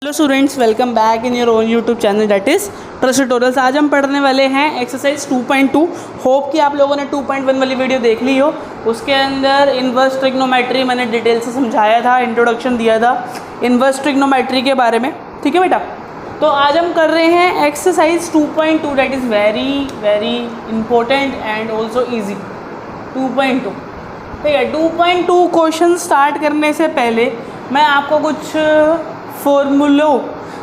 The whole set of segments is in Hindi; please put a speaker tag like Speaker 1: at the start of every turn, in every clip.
Speaker 1: Hello students, welcome back in your own YouTube channel that is trust tutorials. आज हम पढ़ने वाले हैं एक्सरसाइज 2.2। होप कि आप लोगों ने 2.1 वाली वीडियो देख ली हो। उसके अंदर इन्वर्स ट्रिग्नोमेट्री मैंने डिटेल से समझाया था, इंट्रोडक्शन दिया था इन्वर्स ट्रिग्नोमेट्री के बारे में। ठीक है बेटा, तो आज हम कर रहे हैं exercise 2.2 that is very very important and also easy. 2.2 ठीक है। 2.2 क्वेश्चन स्टार्ट करने से पहले मैं आपको कुछ फॉर्मूलों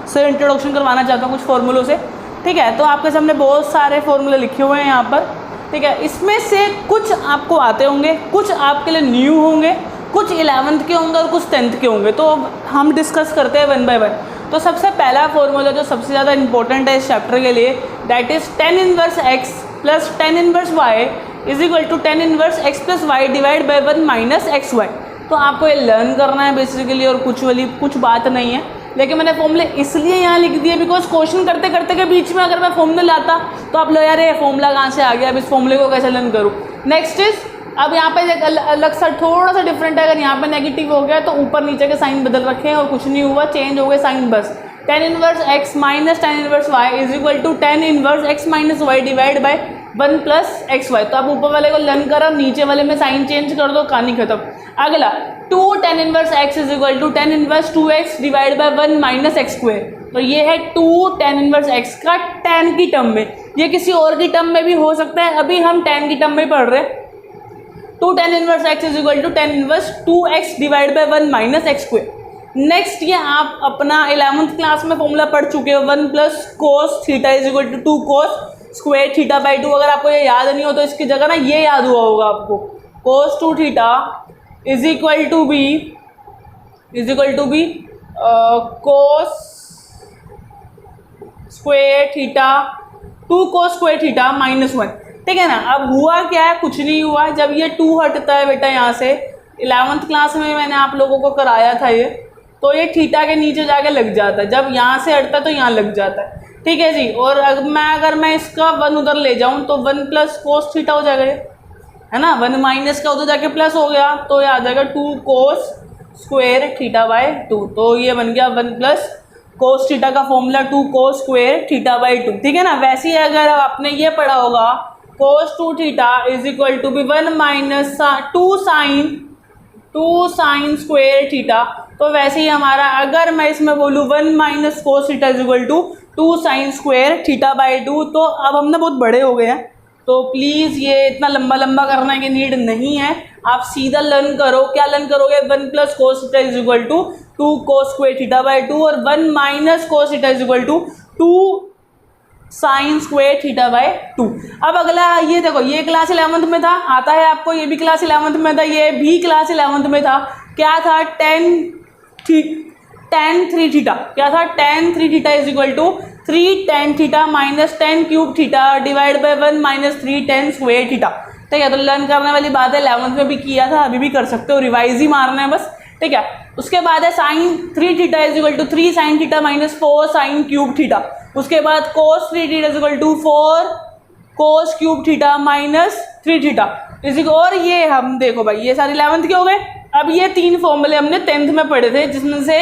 Speaker 1: से इंट्रोडक्शन करवाना चाहता हूँ, कुछ फॉर्मूलों से। ठीक है, तो आपके सामने बहुत सारे फॉर्मूले लिखे हुए हैं यहाँ पर। ठीक है, इसमें से कुछ आपको आते होंगे, कुछ आपके लिए न्यू होंगे, कुछ 11th के होंगे और कुछ 10th के होंगे। तो हम डिस्कस करते हैं वन बाय वन। तो सबसे पहला फॉर्मूला जो सबसे ज़्यादा इंपॉर्टेंट है इस चैप्टर के लिए, that is tan inverse x plus tan inverse y is equal to tan inverse x plus y divide by 1 minus x y. तो आपको ये लर्न करना है बेसिकली, और कुछ बात नहीं है। लेकिन मैंने फॉर्मूले इसलिए यहाँ लिख दिए बिकॉज क्वेश्चन करते करते के बीच में अगर मैं फॉर्मूले लाता तो आप लोग यार ये फॉर्मूला कहाँ से आ गया, अब इस फॉर्मूले को कैसे लर्न करूँ। नेक्स्ट इज, अब यहाँ पे एक अलग सा थोड़ा सा डिफरेंट है। अगर यहाँ पे नेगेटिव हो गया तो ऊपर नीचे के साइन बदल रखे हैं और कुछ नहीं हुआ, चेंज हो गए साइन बस। tan inverse x minus tan inverse y is equal to tan inverse x minus y divide by 1 plus x y. तो आप ऊपर वाले को लर्न करो, नीचे वाले में साइन चेंज कर दो, कहानी खत्म। अगला 2 tan inverse x is equal to tan inverse 2x divide by 1 minus x square. तो ये है 2 tan इनवर्स x का tan की टर्म में। ये किसी और की टर्म में भी हो सकता है, अभी हम tan की टर्म में पढ़ रहे हैं। 2 tan inverse x is equal to tan inverse 2x divide by 1 minus x square. Next, ये आप अपना 11th क्लास में फॉर्मूला पढ़ चुके हो, 1 plus cos theta is equal to 2 cos square theta by 2। अगर आपको ये याद नहीं हो तो इसकी जगह ना ये याद हुआ होगा आपको, cos 2 theta is equal to be cos square theta 2 cos square theta minus 1। ठीक है ना। अब हुआ क्या है, कुछ नहीं हुआ। जब ये 2 हटता है बेटा यहाँ से, 11th क्लास में मैंने आप लोगों को कराया था ये, तो ये थीटा के नीचे जाके लग जाता है। जब यहाँ से हटता है तो यहाँ लग जाता है। ठीक है जी। और अगर मैं इसका 1 उधर ले जाऊँ तो 1 प्लस कोस थीटा हो जाएगा, है ना। 1 माइनस का उधर जाके प्लस हो गया तो ये आ जाएगा 2 कोस स्क्वायर थीटा बाई 2। तो ये बन गया 1 प्लस कोस थीटा का formula 2 cos square theta by 2। ठीक है ना। वैसे ही अगर आपने ये पढ़ा होगा cos 2 theta is equal to be 1 minus 2 sine square theta. तो वैसे ही हमारा, अगर मैं इसमें बोलूँ 1 minus cos theta is equal to 2 sine square theta by 2, तो अब हम ना बहुत बड़े हो गए हैं, तो प्लीज़ ये इतना लंबा लंबा करने की नीड नहीं है। आप सीधा लर्न करो। क्या लर्न करोगे, 1 plus cos theta is equal to 2 cos square theta by 2 और 1 minus cos theta is equal to 2 sine square theta by 2। अब अगला ये देखो, ये क्लास 11th में था, आता है आपको, ये भी क्लास 11th में था, ये भी क्लास 11th में था। क्या था, tan 3 थीटा। क्या था, tan 3 theta is equal to 3 tan theta minus tan cube theta divide by 1 minus 3 tan square theta. ठीक है, तो लर्न करने वाली बात है, 11th में भी किया था, अभी भी कर सकते हो, रिवाइज ही मारना है बस। ठीक है। उसके बाद है sine 3 theta is equal to 3 sine theta minus 4 sine cube theta. उसके बाद cos 3 theta is equal to 4 cos cube theta minus 3 theta is equal. और ये हम देखो भाई, ये सारे 11th के हो गए। अब ये 3 फॉर्मूले हमने 10th में पढ़े थे, जिसमें से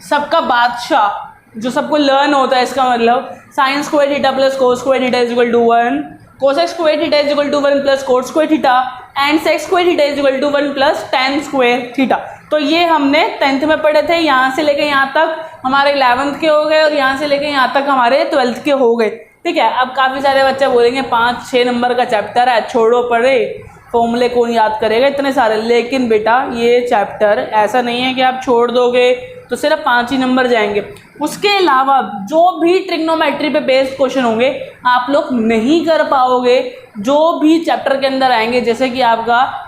Speaker 1: सबका बादशाह जो सबको लर्न होता है, इसका मतलब sine square theta plus cos square theta is equal to 1, cosec square theta is equal to 1 plus cot square theta and sec square theta is equal to 1 plus tan square theta. तो ये हमने 10th में पढ़े थे। यहाँ से लेके यहाँ तक हमारे 11th के हो गए और यहाँ से लेके यहाँ तक हमारे 12th के हो गए। ठीक है। अब काफ़ी सारे बच्चे बोलेंगे 5-6 नंबर का चैप्टर है, छोड़ो पढ़े, फॉर्मूले कौन याद करेगा इतने सारे। लेकिन बेटा ये चैप्टर ऐसा नहीं है कि आप छोड़ दोगे तो सिर्फ 5 ही नंबर जाएंगे। उसके अलावा जो भी ट्रिग्नोमेट्री पे बेस्ड क्वेश्चन होंगे आप लोग नहीं कर पाओगे। जो भी चैप्टर के अंदर आएंगे, जैसे कि आपका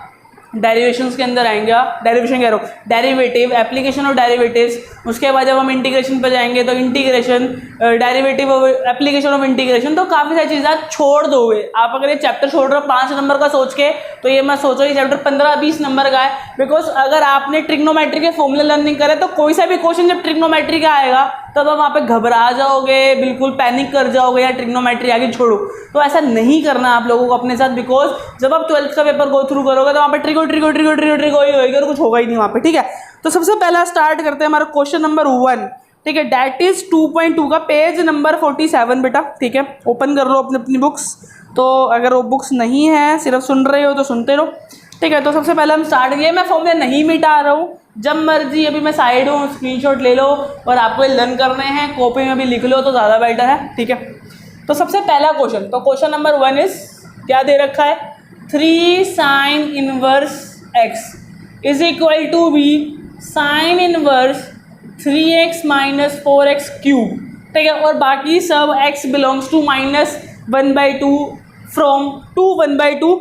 Speaker 1: डेरिवेशंस के अंदर आएंगे, डेरिवेशन कह रहा हूँ, डेरिवेटिव, एप्लीकेशन ऑफ डेरिवेटिव्स। उसके बाद जब हम इंटीग्रेशन पर जाएंगे तो integration, derivative of application of integration. तो काफ़ी सारी चीज़ें आप छोड़ दोगे। आप अगर ये चैप्टर छोड़ रहे हो 5 नंबर का सोच के, तो ये मैं सोचो ये चैप्टर 15-20 नंबर का है। बिकॉज अगर आपने ट्रिग्नोमेट्री के फॉर्मूले लर्निंग करे तो कोई सा भी क्वेश्चन जब ट्रिग्नोमेट्री का आएगा तब आप वहाँ पे घबरा जाओगे, बिल्कुल पैनिक कर जाओगे, या ट्रिग्नोमेट्री आगे छोड़ो। तो ऐसा नहीं करना आप लोगों को अपने साथ, बिकॉज जब आप 12th का पेपर गो थ्रू करोगे तो वहाँ पे ट्रिगो ही होगी और कुछ होगा ही नहीं वहाँ पे। ठीक है। तो सबसे पहला स्टार्ट करते हैं हमारा क्वेश्चन नंबर 1। ठीक है, डैट इज़ 2.2 का पेज नंबर 47 बेटा। ठीक है, ओपन कर लो अपनी अपनी बुक्स। तो अगर वो बुक्स नहीं है, सिर्फ सुन रहे हो तो सुनते रहो। ठीक है, तो सबसे पहले हम स्टार्ट, ये मैं फॉर्मूला नहीं मिटा रहा हूँ, जब मर्जी अभी मैं साइड हूँ, स्क्रीनशॉट ले लो और आपको लर्न करने हैं, कॉपी में भी लिख लो तो ज़्यादा बेटर है। ठीक है, तो सबसे पहला क्वेश्चन, तो क्वेश्चन नंबर 1 इज क्या दे रखा है, 3 sine inverse x is equal to be sine inverse 3x minus 4x cube. ठीक है, और बाकी सब x belongs to -1/2 from 2 1/2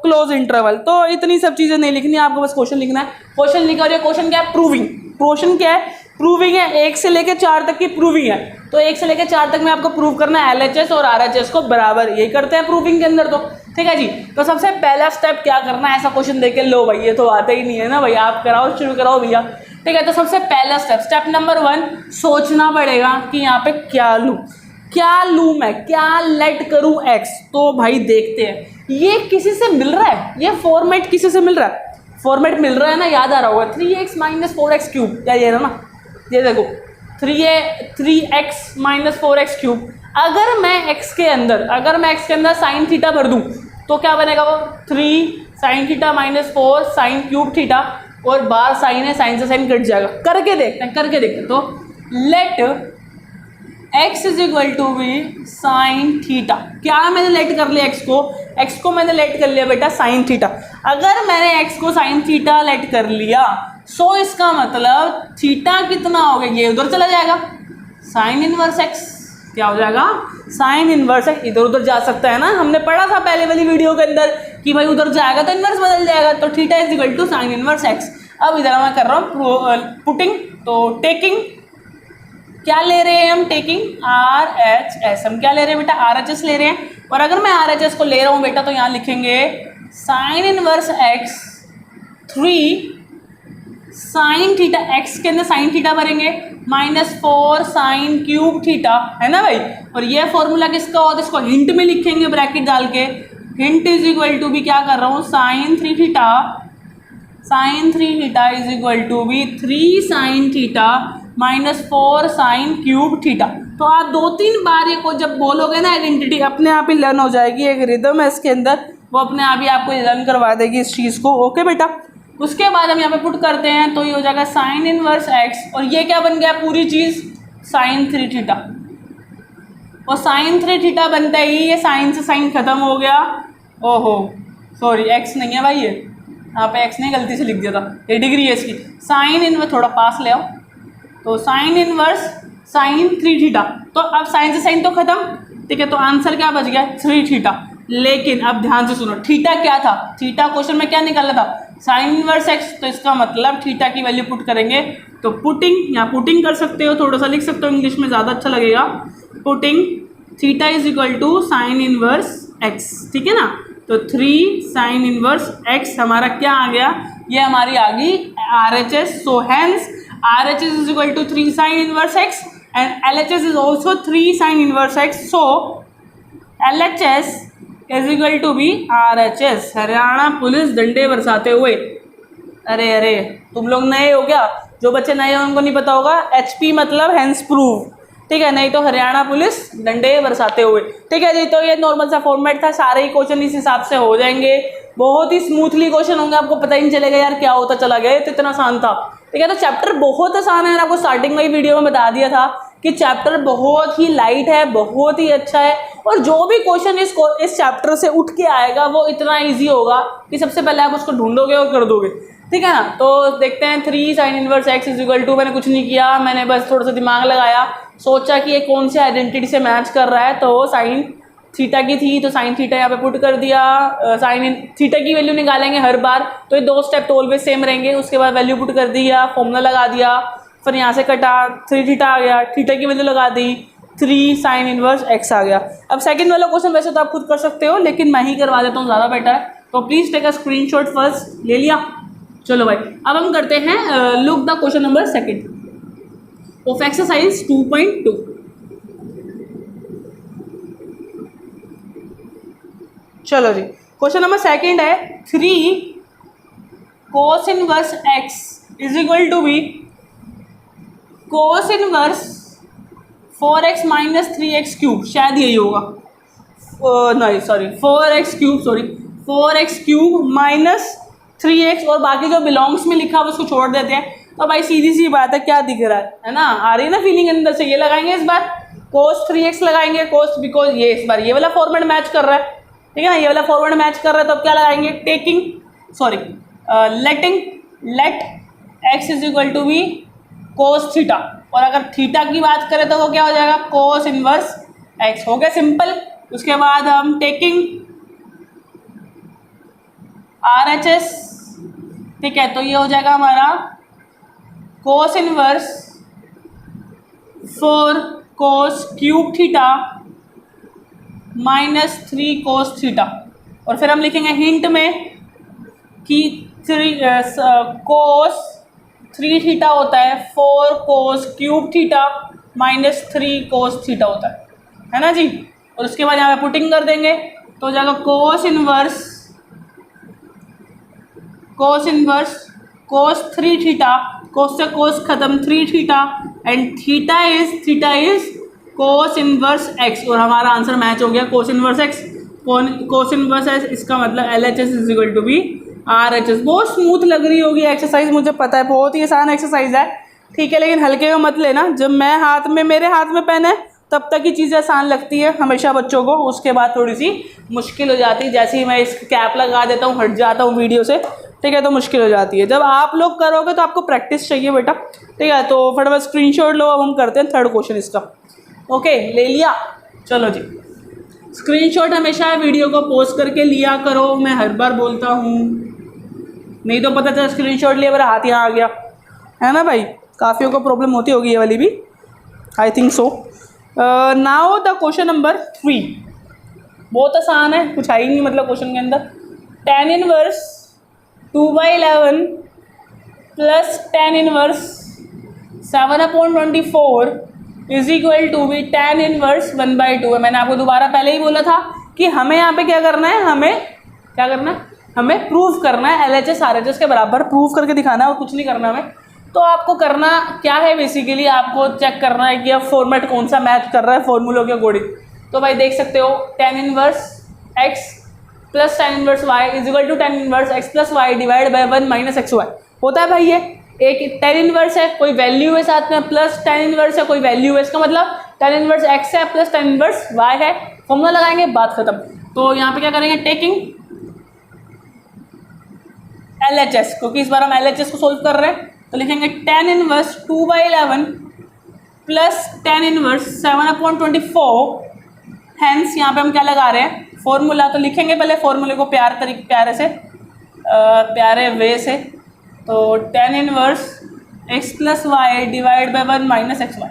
Speaker 1: close interval. तो इतनी सब चीज़ें नहीं लिखनी है आपको, बस क्वेश्चन लिखना है। क्वेश्चन लिखा और ये क्वेश्चन क्या है, प्रूविंग। क्वेश्चन क्या है, प्रूविंग है, 1 से लेकर 4 तक की प्रूविंग है। तो 1 से लेकर 4 तक में आपको प्रूव करना है LHS और RHS को बराबर, यही करते हैं प्रूविंग के अंदर। तो ठीक है जी, तो सबसे पहला स्टेप क्या करना है, ऐसा क्वेश्चन देख के लो भाई ये तो आता ही नहीं है ना भाई, आप कराओ, शुरू कराओ भैया। ठीक है, तो सबसे पहला स्टेप नंबर 1, सोचना पड़ेगा कि यहाँ पे क्या लूँ, क्या लूँ मैं, क्या लेट करूँ x। तो भाई देखते हैं ये किसी से मिल रहा है, ये फॉर्मेट किसी से मिल रहा है, फॉर्मेट मिल रहा है ना, याद आ रहा होगा 3x माइनस 4x क्यूब, क्या ये रहा ना, ये देखो 3x माइनस 4x क्यूब। अगर मैं x के अंदर साइन थीटा भर दूँ तो क्या बनेगा, वो 3 sine theta minus 4 sine cube theta, और बार साइन है, साइन से साइन कट जाएगा। करके देखते हैं। तो let x is equal to be sine theta. क्या मैंने लेट कर लिया x को मैंने लेट कर लिया बेटा साइन थीटा। अगर मैंने x को साइन थीटा लेट कर लिया, सो इसका मतलब थीटा कितना हो गया, ये उधर चला जाएगा, साइन इनवर्स x क्या हो जाएगा, साइन इनवर्स x। इधर उधर जा सकता है ना, हमने पढ़ा था पहले वाली वीडियो के अंदर कि भाई उधर जाएगा तो इनवर्स बदल जाएगा। तो theta is equal to sine inverse x। अब इधर मैं कर रहा हूँ पुटिंग, तो टेकिंग, क्या ले रहे हैं हम, टेकिंग RHS। हम क्या ले रहे हैं बेटा, RHS ले रहे हैं। और अगर मैं RHS को ले रहा हूँ बेटा, तो यहाँ लिखेंगे sign inverse x 3 sine theta, x के अंदर साइन थीटा भरेंगे, -4 साइन क्यूब थीटा, है ना भाई। और ये फॉर्मूला किसका होता है, इसको हिंट में लिखेंगे ब्रैकेट डाल के, हिंट इज इक्वल टू भी क्या कर रहा हूँ, sine 3 theta is equal to be 3 sine theta -4 sine cube theta. तो आप 2-3 बार ये को जब बोलोगे ना, आइडेंटिटी अपने आप ही लर्न हो जाएगी, एक रिदम है इसके अंदर, वो अपने आप ही आपको लर्न करवा देगी इस चीज़ को। ओके बेटा, उसके बाद हम यहाँ पे पुट करते हैं, तो ये हो जाएगा साइन इनवर्स x, और ये क्या बन गया पूरी चीज़, साइन 3 थीटा। और साइन 3 थीटा बनता ही ये साइन से साइन खत्म हो गया। ओहो सॉरी, x नहीं है भाई, ये यहाँ पे x नहीं, गलती से लिख दिया था, ये डिग्री है इसकी। साइन इनवर्स, थोड़ा पास ले आओ, तो साइन इनवर्स साइन 3 थीटा। तो अब साइन से साइन तो खत्म, ठीक है, तो आंसर क्या बच गया, 3 थीटा। लेकिन अब ध्यान से सुनो, थीटा क्या था, थीटा क्वेश्चन में क्या निकाला था, साइन इनवर्स x। तो इसका मतलब थीटा की वैल्यू पुट करेंगे, तो पुटिंग, यहाँ पुटिंग कर सकते हो, थोड़ा सा लिख सकते हो इंग्लिश में, ज़्यादा अच्छा लगेगा। Putting theta is equal to sine inverse x, ठीक है ना। तो 3 साइन इनवर्स x हमारा क्या आ गया, ये हमारी आ गई RHS। So hence RHS is equal to 3 sin inverse x and LHS is also 3 sin inverse x. So LHS is equal to be RHS। Haryana police डंडे बरसाते हुए। अरे तुम लोग नए हो क्या, जो बच्चे नए हैं उनको नहीं पता होगा, HP मतलब हैंस प्रूव, ठीक है, नहीं तो हरियाणा पुलिस डंडे बरसाते हुए। ठीक है जी, तो ये नॉर्मल सा फॉर्मेट था, सारे ही क्वेश्चन इस हिसाब से हो जाएंगे, बहुत ही स्मूथली क्वेश्चन होंगे, आपको पता ही नहीं चलेगा यार क्या होता चला गया, तो इतना आसान था। ठीक है, तो चैप्टर बहुत आसान है, आपको स्टार्टिंग में ही वीडियो में बता दिया था कि चैप्टर बहुत ही लाइट है, बहुत ही अच्छा है, और जो भी क्वेश्चन इस चैप्टर से उठ के आएगा वो इतना ईजी होगा कि सबसे पहले आप उसको ढूंढोगे और कर दोगे। ठीक है ना, तो देखते हैं 3 sine inverse x is equal to, मैंने कुछ नहीं किया, मैंने बस थोड़ा सा दिमाग लगाया, सोचा कि ये कौन से आइडेंटिटी से मैच कर रहा है, तो साइन थीटा की थी तो साइन थीटा यहाँ पे पुट कर दिया। साइन थीटा की वैल्यू निकालेंगे हर बार, तो ये 2 स्टेप तो ऑलवेज सेम रहेंगे। उसके बाद वैल्यू पुट कर दिया, फॉर्मूला लगा दिया, फिर यहाँ से कटा 3 थीटा आ गया, थीटा की वैल्यू लगा दी, 3 साइन इनवर्स x आ गया। अब सेकंड वाला क्वेश्चन वैसे तो आप खुद कर सकते हो, लेकिन मैं ही करवा देता हूँ, ज़्यादा बेटर है। तो please take a screenshot first, ले लिया, चलो भाई अब हम करते हैं look the question number 2 of exercise 2.2। चलो जी, क्वेश्चन नंबर 2 है 3 cos inverse x is equal to be cos inverse 4x minus 3x cube, शायद यही होगा, नहीं sorry 4x cube, sorry 4x cube minus 3x, और बाकी जो बिलोंग्स में लिखा है उसको छोड़ देते हैं। तो भाई सीधी सी बात है, क्या दिख रहा है ना, आ रही है ना फीलिंग अंदर से। ये लगाएंगे इस बार cos 3x लगाएंगे, cos, बिकॉज ये इस बार ये वाला फॉर्मेट मैच कर रहा है, ठीक है ना, ये वाला फॉर्मेट मैच कर रहा है। तो अब क्या लगाएंगे, taking sorry letting let x is equal to be cos theta, और अगर थीटा की बात करें तो वो क्या हो जाएगा, cos इनवर्स x। हो गया सिंपल। उसके बाद हम टेकिंग RHS, ठीक है, तो ये हो जाएगा हमारा cos inverse 4 cos cube theta minus 3 cos theta, और फिर हम लिखेंगे हिंट में कि cos 3 थीटा होता है 4 cos cube theta minus 3 cos theta होता है ना जी। और उसके बाद यहाँ पे पुटिंग कर देंगे तो हो जाएगा cos inverse cos 3 theta, cos से cos खत्म 3 theta, and theta is cos inverse x, और हमारा आंसर मैच हो गया cos inverse x। cos inverse x, इसका मतलब LHS is equal to be RHS। बहुत स्मूथ लग रही होगी एक्सरसाइज, मुझे पता है, बहुत ही आसान एक्सरसाइज है, ठीक है, लेकिन हल्के में मत लेना। जब मेरे हाथ में पेन है तब तक ही चीज़ें आसान लगती है हमेशा बच्चों को, उसके बाद थोड़ी सी मुश्किल हो जाती है। जैसे ही मैं इस कैप लगा देता हूँ, हट जाता हूँ वीडियो से, ठीक है, तो मुश्किल हो जाती है। जब आप लोग करोगे तो आपको प्रैक्टिस चाहिए बेटा, ठीक है। तो फटाफट स्क्रीनशॉट लो, अब हम करते हैं थर्ड क्वेश्चन इसका। ओके, ले लिया, चलो जी। स्क्रीनशॉट हमेशा वीडियो को पोस्ट करके लिया करो, मैं हर बार बोलता हूँ, नहीं तो पता चला स्क्रीनशॉट लिया मेरा हाथ यहाँ आ गया, है ना भाई। काफ़ियों को प्रॉब्लम होती होगी ये वाली भी, I think so. Now the question number 3, बहुत आसान है, कुछ है ही नहीं मतलब क्वेश्चन के अंदर। tan inverse 2/11 plus tan inverse 7/24 is equal to be tan inverse 1/2 है। मैंने आपको दोबारा पहले ही बोला था कि हमें यहाँ पे क्या करना है, हमें प्रूव करना है, LHS RHS के बराबर प्रूव करके दिखाना है, और कुछ नहीं करना हमें। तो आपको करना क्या है, बेसिकली आपको चेक करना है कि अब फॉर्मेट कौन सा मैच कर रहा है फॉर्मूलों के अकॉर्डिंग। तो भाई देख सकते हो, tan inverse x plus tan inverse y is equal to tan inverse x plus y divide by 1 minus xy होता है। भाई ये एक tan इनवर्स है, कोई वैल्यू है साथ में, प्लस tan इनवर्स है, कोई वैल्यू है, इसका मतलब tan इनवर्स x है प्लस tan इनवर्स y है। फॉर्मूला लगाएंगे, बात खत्म। तो यहाँ पे क्या करेंगे, टेकिंग LHS, क्योंकि इस बार हम LHS को सोल्व कर रहे हैं, तो लिखेंगे tan inverse 2/11 plus tan inverse 7/24। Hence यहाँ पे हम क्या लगा रहे हैं, फॉर्मूला। तो लिखेंगे पहले फॉर्मूले को प्यारे वे से। तो tan inverse x plus y divide by 1 minus xy,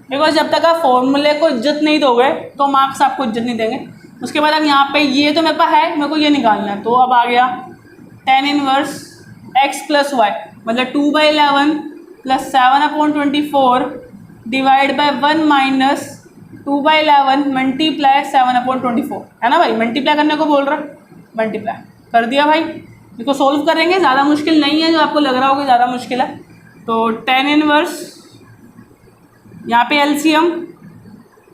Speaker 1: because जब तक आप फॉर्मूले को इज्जत नहीं दोगे तो मार्क्स आपको इज्जत नहीं देंगे। उसके बाद अब यहाँ पे ये तो मेरे पास है, मेरे को ये निकालना है, तो अब आ गया tan inverse x plus y, मतलब 2/11 plus 7/24 divide by 1 minus 2/11 multiply 7/24, है ना भाई। मल्टीप्लाई करने को बोल रहा है, मल्टीप्लाई कर दिया भाई। इसको सोल्व करेंगे, ज़्यादा मुश्किल नहीं है जो आपको लग रहा होगा ज़्यादा मुश्किल है। तो tan इनवर्स यहाँ पे एलसीएम,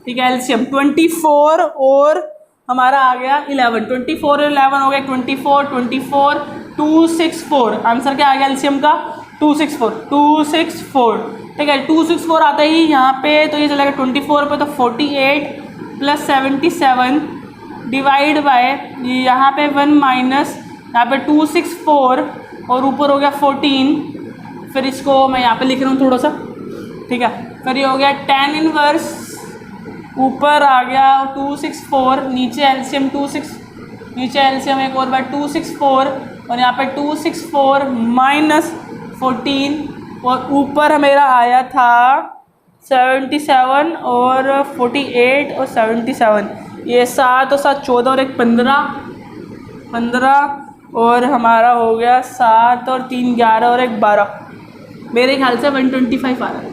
Speaker 1: ठीक है, एलसीएम 24 और हमारा आ गया 11, 24 और 11 हो गया 24, 264। आंसर क्या आ गया एलसीएम का, 264, ठीक है। 264 आता ही यहाँ पे तो ये चलेगा 24 पे, तो 48 प्लस 77 डिवाइड बाय यहाँ पे 1 माइनस यहाँ पे 264 और ऊपर हो गया 14। फिर इसको मैं यहाँ पे लिख रहा हूँ थोड़ा सा, ठीक है। फिर ये हो गया tan इनवर्स, ऊपर आ गया 264, नीचे एलसीएम 26, नीचे एलसीएम एक और बार 264 और यहाँ पे 264 माइनस 14 और ऊपर मेरा आया था 77 और 48 और 77, ये 7 और 7 14 और 1 15 और हमारा हो गया 7 और 3 11 और 1 12, मेरे ख्याल से 125 आ रहा है,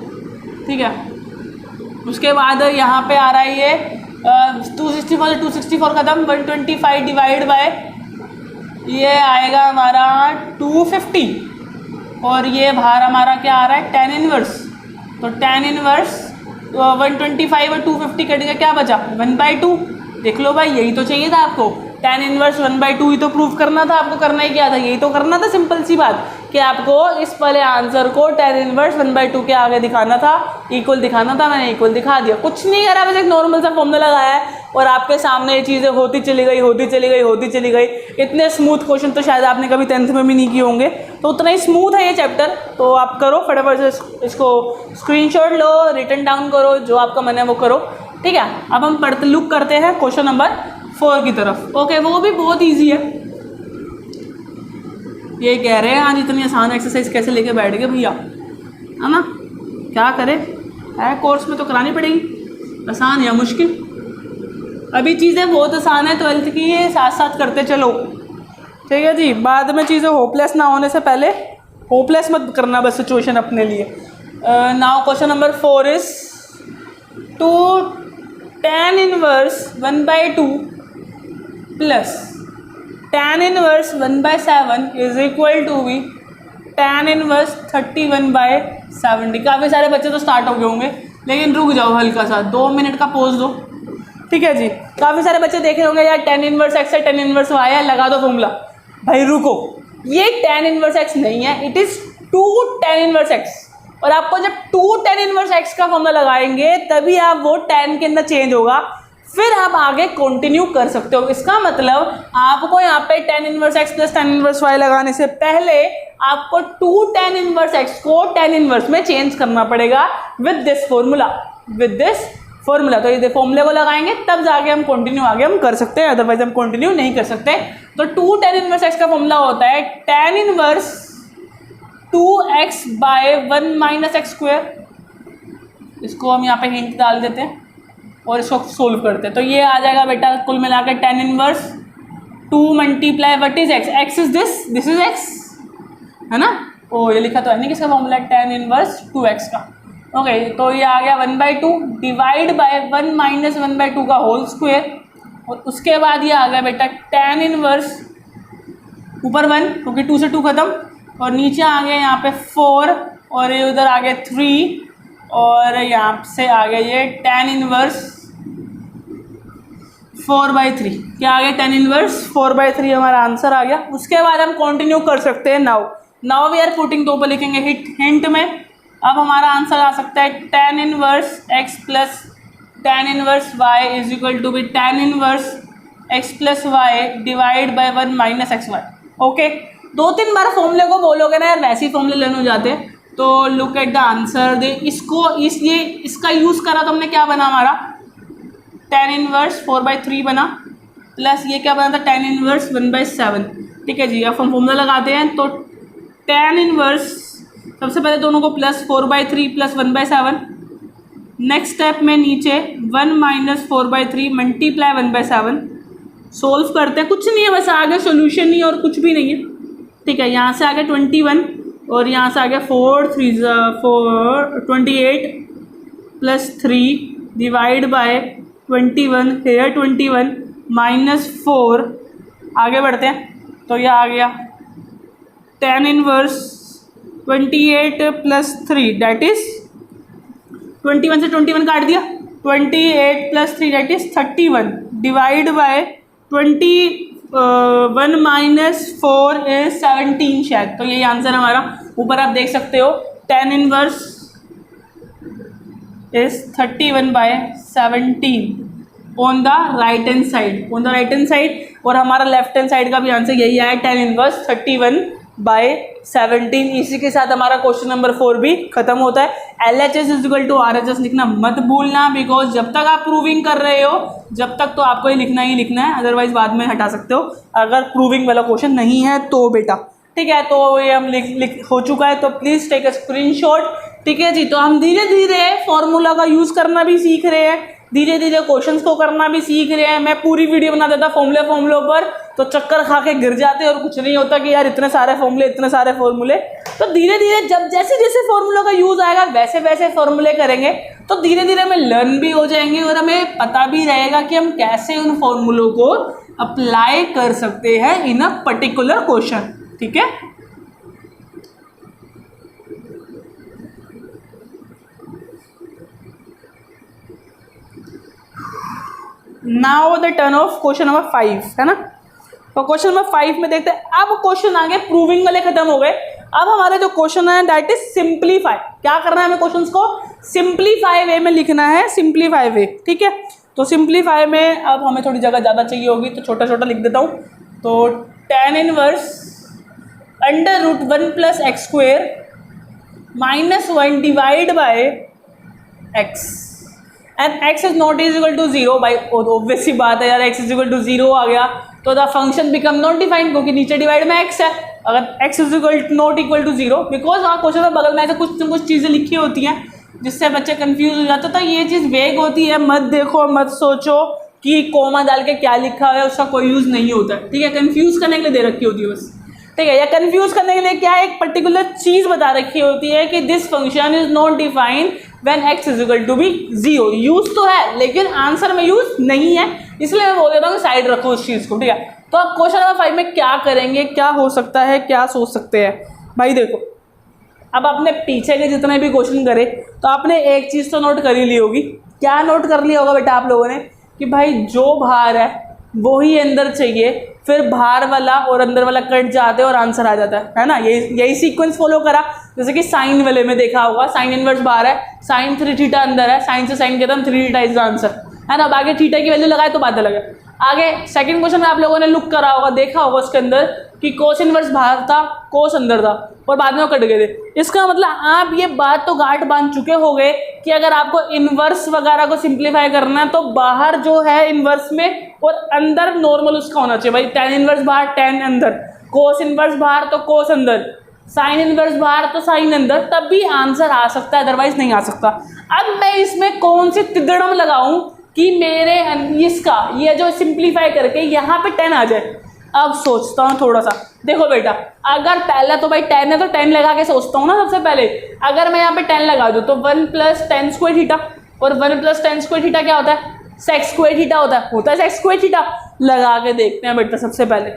Speaker 1: ठीक है। उसके बाद यहाँ पे आ रहा है ये 264 खत्म, 125 डिवाइड बाय ये आएगा हमारा 250 और ये बाहर हमारा क्या आ रहा है tan इनवर्स तो tan इनवर्स 125 और 250 कट गया, क्या बचा 1/2। देख लो भाई, यही तो चाहिए था आपको, tan इनवर्स 1/2 ही तो प्रूफ करना था आपको, करना ही क्या था, यही तो करना था, सिंपल सी बात कि आपको इस वाले आंसर को tan इनवर्स 1/2 के आगे दिखाना था, इक्वल दिखाना था। मैंने इक्वल दिखा दिया, कुछ नहीं करा, बस एक नॉर्मल सा फॉर्मूला लगाया है और आपके सामने ये चीज़ें होती चली गई, होती चली गई, होती चली गई। इतने स्मूथ क्वेश्चन तो शायद आपने कभी 10th में भी नहीं किए होंगे, तो उतना ही स्मूथ है ये चैप्टर। तो आप करो फटाफट से इसको स्क्रीनशॉट लो, रिटन डाउन करो, जो आपका मन है वो करो, ठीक है। अब हम लुक करते हैं क्वेश्चन नंबर 4 की तरफ। ओके, वो भी बहुत ईजी है। ये कह रहे हैं आज इतनी आसान एक्सरसाइज कैसे लेके बैठ गए भैया, है ना, क्या करें, है कोर्स में तो करानी पड़ेगी, आसान या मुश्किल। अभी चीज़ें बहुत आसान है 12th की, ये साथ साथ करते चलो, ठीक है जी। बाद में चीज़ें होपलेस ना होने से पहले होपलेस मत करना बस सिचुएशन अपने लिए। Now question number 4 is two tan inverse 1/2 plus tan inverse 1/7 is equal to भी tan इनवर्स 31/70। काफ़ी सारे बच्चे तो स्टार्ट हो गए होंगे, लेकिन रुक जाओ हल्का सा, 2 मिनट का पोज दो, ठीक है जी। काफ़ी सारे बच्चे देख रहे होंगे यार tan इनवर्स x है, tan इनवर्स y है, लगा दो फॉर्मूला। भाई रुको, ये tan इनवर्स x नहीं है, it is 2 tan inverse x। और आपको जब 2 tan इनवर्स x का फॉर्मूला लगाएंगे तभी आप वो tan के अंदर चेंज होगा, फिर आप आगे कंटिन्यू कर सकते हो। इसका मतलब आपको यहाँ पे tan inverse x plus tan inverse y लगाने से पहले आपको 2 tan इनवर्स x को tan इनवर्स में चेंज करना पड़ेगा with this formula, with this formula. तो ये फॉर्मूले को लगाएंगे तब जाके हम कंटिन्यू आगे हम कर सकते हैं, अदरवाइज हम कंटिन्यू नहीं कर सकते। तो 2 tan इनवर्स x का फॉर्मूला होता है tan इनवर्स 2x/1 - x²। इसको हम यहाँ पे हिंट डाल देते हैं और इसको सोल्व करते हैं। तो ये आ जाएगा बेटा कुल मिलाकर tan inverse 2 × what is x, x is this is x, है ना। ओ ये लिखा तो है नहीं किसका फॉर्मूला, tan इनवर्स 2x का। ओके, तो ये आ गया 1/2 डिवाइड बाय 1 - 1/2 का होल स्क्वायर, और उसके बाद ये आ गया बेटा tan इनवर्स ऊपर 1 क्योंकि 2 से 2 खत्म, और नीचे आ गया यहाँ पे 4, और ये उधर आ गया 3, और यहाँ से आ गया ये tan इनवर्स 4/3। क्या आ गया, tan इनवर्स 4/3 हमारा आंसर आ गया। उसके बाद हम कंटिन्यू कर सकते हैं। नाउ वी आर पुटिंग, तो ऊपर लिखेंगे हिंट में। अब हमारा आंसर आ सकता है tan inverse x plus tan inverse y is equal to भी tan inverse x plus y divide by 1 - xy। Okay, 2-3 बार फॉर्मूले को बोलोगे ना यार, वैसे ही फॉर्मूले लेने हो जाते। तो लुक एट द आंसर दे, इसको इसलिए इसका यूज़ करा तो हमने क्या बना, हमारा tan इनवर्स 4/3 बना, प्लस ये क्या बना था tan इनवर्स 1/7। ठीक है जी, अब हम फॉर्मूला लगाते हैं। तो tan इनवर्स सबसे पहले दोनों को प्लस 4/3 प्लस 1/7, नेक्स्ट स्टेप में नीचे 1 - 4/3 मल्टीप्लाई 1/7। सोल्व करते हैं, कुछ नहीं है बस आगे सोल्यूशन नहीं और कुछ भी नहीं है। ठीक है, यहाँ से आ गया 21 और यहाँ से आ गया 4 3 4 28 प्लस 3 डिवाइड बाय 21 हेयर 21 -4। आगे बढ़ते हैं, तो यह आ गया tan inverse 28 plus 3 that is 21 से 21 काट दिया, 28 plus 3 that is 31 divide by 21 - 4 is 17 शायद। तो यही आंसर हमारा। ऊपर आप देख सकते हो tan inverse is 31/17 on the right hand side, on the right hand side. और हमारा लेफ्ट हैंड साइड का भी आंसर यही आया, tan इनवर्स 31/17। इसी के साथ हमारा क्वेश्चन नंबर 4 भी खत्म होता है। LHS = RHS लिखना मत भूलना, बिकॉज जब तक आप प्रूविंग कर रहे हो जब तक तो आपको ही लिखना है, अदरवाइज बाद में हटा सकते हो अगर प्रूविंग वाला क्वेश्चन नहीं है तो बेटा। ठीक है, तो ये हम लिख हो चुका है, तो प्लीज़ टेक अ स्क्रीनशॉट। ठीक है जी, तो हम धीरे धीरे फॉर्मूला का यूज़ करना भी सीख रहे हैं, धीरे धीरे क्वेश्चंस को करना भी सीख रहे हैं। मैं पूरी वीडियो बना देता फॉर्मूलों पर तो चक्कर खा के गिर जाते और कुछ नहीं होता कि यार इतने सारे फॉर्मूले। तो धीरे धीरे जब जैसे जैसे फॉर्मूलों का यूज़ आएगा वैसे वैसे फॉर्मूले करेंगे तो धीरे धीरे हमें लर्न भी हो जाएंगे और हमें पता भी रहेगा कि हम कैसे उन फॉर्मूलों को अप्लाई कर सकते हैं इन अ पर्टिकुलर क्वेश्चन। ठीक है, now the turn off question number 5, है ना। तो क्वेश्चन नंबर 5 में देखते हैं। अब क्वेश्चन आगे प्रूविंग वाले खत्म हो गए। अब हमारे जो क्वेश्चन है दैट इज सिंप्लीफाई। क्या करना है हमें, क्वेश्चंस को सिंप्लीफाई वे में लिखना है, सिंप्लीफाई वे, ठीक है। तो सिंप्लीफाई में अब हमें थोड़ी जगह ज़्यादा चाहिए होगी, तो छोटा छोटा लिख देता हूँ। तो tan inverse under root 1 + x² -1 divide by x and x is not is equal to 0। भाई ऑब्वियस सी बात है यार, x इज इक्वल टू 0 आ गया तो the function become not defined, क्योंकि नीचे डिवाइड में x है। अगर x is not equal to 0, because वहाँ क्वेश्चन में बगल में ऐसे कुछ न कुछ चीज़ें लिखी होती हैं जिससे बच्चे कंफ्यूज हो जाते हैं। तो ये चीज़ वेग होती है, मत देखो मत सोचो कि कोमा डाल के क्या लिखा है, उसका कोई यूज़ नहीं होता है, ठीक है। कंफ्यूज करने के लिए दे रखी होती है बस, ठीक है। या कंफ्यूज करने के लिए क्या एक पर्टिकुलर चीज़ बता रखी होती है कि this function is not defined when x is equal to be 0। Use तो है लेकिन आंसर में यूज़ नहीं है, इसलिए मैं बोल देता हूँ साइड रखो उस चीज़ को, ठीक है। तो अब क्वेश्चन नंबर 5 में क्या करेंगे, क्या हो सकता है, क्या सोच सकते हैं। भाई देखो, अब आपने पीछे के जितने भी क्वेश्चन करे तो आपने एक चीज़ तो नोट कर ही ली होगी। क्या नोट कर लिया होगा बेटा आप लोगों ने, कि भाई जो बाहर है वो ही अंदर चाहिए, फिर बाहर वाला और अंदर वाला कट जाते हैं और आंसर आ जाता है ना। यही सीक्वेंस फॉलो करा, जैसे कि साइन वाले में देखा होगा, साइन इनवर्स बाहर है, साइन 3θ अंदर है, साइन से साइन खत्म, 3θ इज आंसर, है ना। अब आगे थीटा की वैल्यू लगाए तो बात अलग है। आगे सेकंड क्वेश्चन में आप लोगों ने लुक करा होगा, देखा होगा उसके अंदर कि कोस इनवर्स बाहर था, कोस अंदर था और बाद में वो कट गए थे। इसका मतलब आप ये बात तो गांठ बांध चुके होंगे कि अगर आपको इनवर्स वगैरह को सिंप्लीफाई करना है तो बाहर जो है इनवर्स में और अंदर नॉर्मल उसका होना चाहिए। भाई tan इनवर्स बाहर, tan अंदर, कोस इनवर्स बाहर तो कोस अंदर, साइन इनवर्स बाहर तो साइन अंदर, तब भी आंसर आ सकता है, अदरवाइज नहीं आ सकता। अब मैं इसमें कौन सी तिगड़म लगाऊं कि मेरे इसका ये जो सिंप्लीफाई करके यहाँ पे 10 आ जाए। अब सोचता हूँ थोड़ा सा, देखो बेटा, अगर पहला तो भाई 10 है तो 10 लगा के सोचता हूँ ना। सबसे पहले अगर मैं यहाँ पे 10 लगा दूँ तो 1 + tan² θ, और 1 + tan² θ क्या होता है, sec² θ होता है sec² θ। लगा के देखते हैं बेटा सबसे पहले।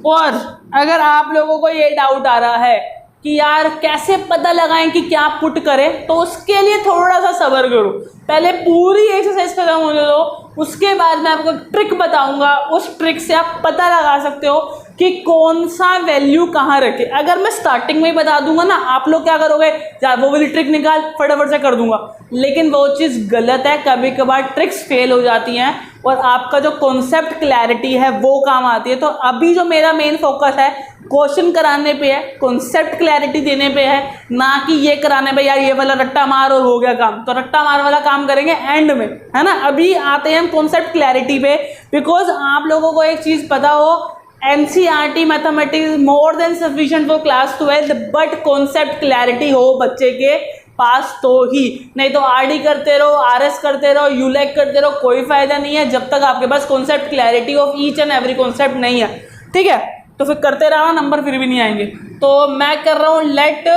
Speaker 1: और अगर आप लोगों को ये डाउट आ रहा है कि यार कैसे पता लगाएं कि क्या पुट करें, तो उसके लिए थोड़ा सा सब्र करो, पहले पूरी एक्सरसाइज खत्म होने दो, उसके बाद मैं आपको ट्रिक बताऊंगा। उस ट्रिक से आप पता लगा सकते हो कि कौन सा वैल्यू कहाँ रखे। अगर मैं स्टार्टिंग में ही बता दूंगा ना, आप लोग क्या करोगे, यार वो वाली ट्रिक निकाल, फटाफट से कर दूंगा, लेकिन वो चीज़ गलत है। कभी कभार ट्रिक्स फेल हो जाती हैं और आपका जो कॉन्सेप्ट क्लैरिटी है वो काम आती है। तो अभी जो मेरा मेन फोकस है क्वेश्चन कराने पे है, कॉन्सेप्ट क्लैरिटी देने पे है, ना कि ये कराने पे यार ये वाला रट्टा मार और हो गया काम। तो रट्टा मार वाला काम करेंगे एंड में, है ना। अभी आते हैं हम कॉन्सेप्ट क्लैरिटी पे, बिकॉज आप लोगों को एक चीज़ पता हो, NCERT mathematics more than sufficient for class 12, but concept clarity हो बच्चे के पास तो ही, नहीं तो RD करते रहो, RS करते रहो, ULEC करते रहो, कोई फायदा नहीं है जब तक आपके पास concept clarity of each and every concept नहीं है, ठीक है। तो फिर करते रहो, नंबर फिर भी नहीं आएंगे। तो मैं कर रहा हूँ let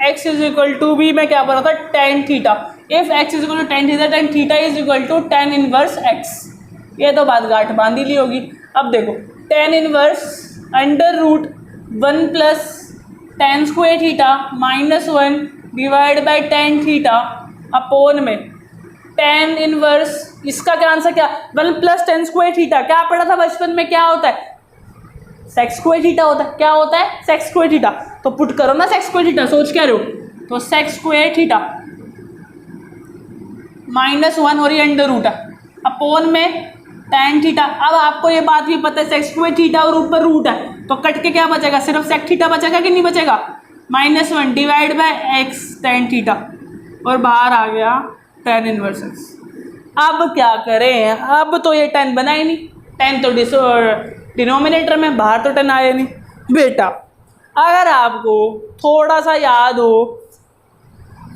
Speaker 1: x is equal to be, मैं क्या बोल रहा था, tan θ। If x is equal to tan θ, tan θ is equal to tan inverse x। ये तो बात गांठ बांध ही ली होगी। अब देखो, tan inverse under root 1 + tan² θ -1 divide by tan θ upon में tan इनवर्स, इसका क्या आंसर, क्या 1 + tan² θ। क्या पढ़ा था बचपन में, क्या होता है, sec² θ होता है। क्या होता है, sec² θ। तो पुट करो ना sec² θ, सोच क्या रहे हो, तो sec² θ -1 और ये अंडर रूट है अपोन में tan θ। अब आपको ये बात भी पता है sec² θ और ऊपर रूट है, तो कट के क्या बचेगा, सिर्फ sec θ बचेगा कि नहीं बचेगा, -1 डिवाइड बाय x tan θ, और बाहर आ गया tan इनवर्स x। अब क्या करें, अब तो ये 10 बना ही नहीं, 10 तो डिनोमिनेटर में, बाहर तो 10 आया नहीं। बेटा अगर आपको थोड़ा सा याद हो,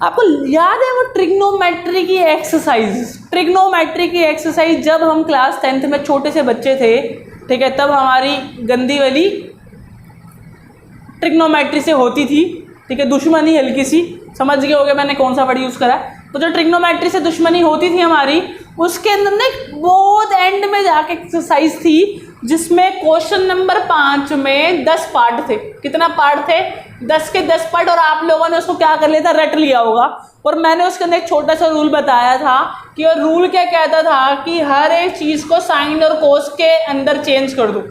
Speaker 1: आपको याद है वो ट्रिग्नोमेट्री की एक्सरसाइज जब हम क्लास 10th में छोटे से बच्चे थे, ठीक है, तब हमारी गंदी वाली ट्रिग्नोमेट्री से होती थी, ठीक है, दुश्मनी हल्की सी, समझ गए होगे मैंने कौन सा वर्ड यूज़ करा। तो जो ट्रिग्नोमेट्री से दुश्मनी होती थी हमारी, उसके अंदर ना बहुत एंड में जाके एक्सरसाइज थी जिसमें क्वेश्चन नंबर 5 में 10 पार्ट थे। कितना पार्ट थे? 10 के 10 पार्ट। और आप लोगों ने उसको क्या कर लिया था? रट लिया होगा। और मैंने उसके अंदर एक छोटा सा रूल बताया था कि और रूल क्या कहता था कि हर एक चीज़ को साइन और कोस के अंदर चेंज कर दो।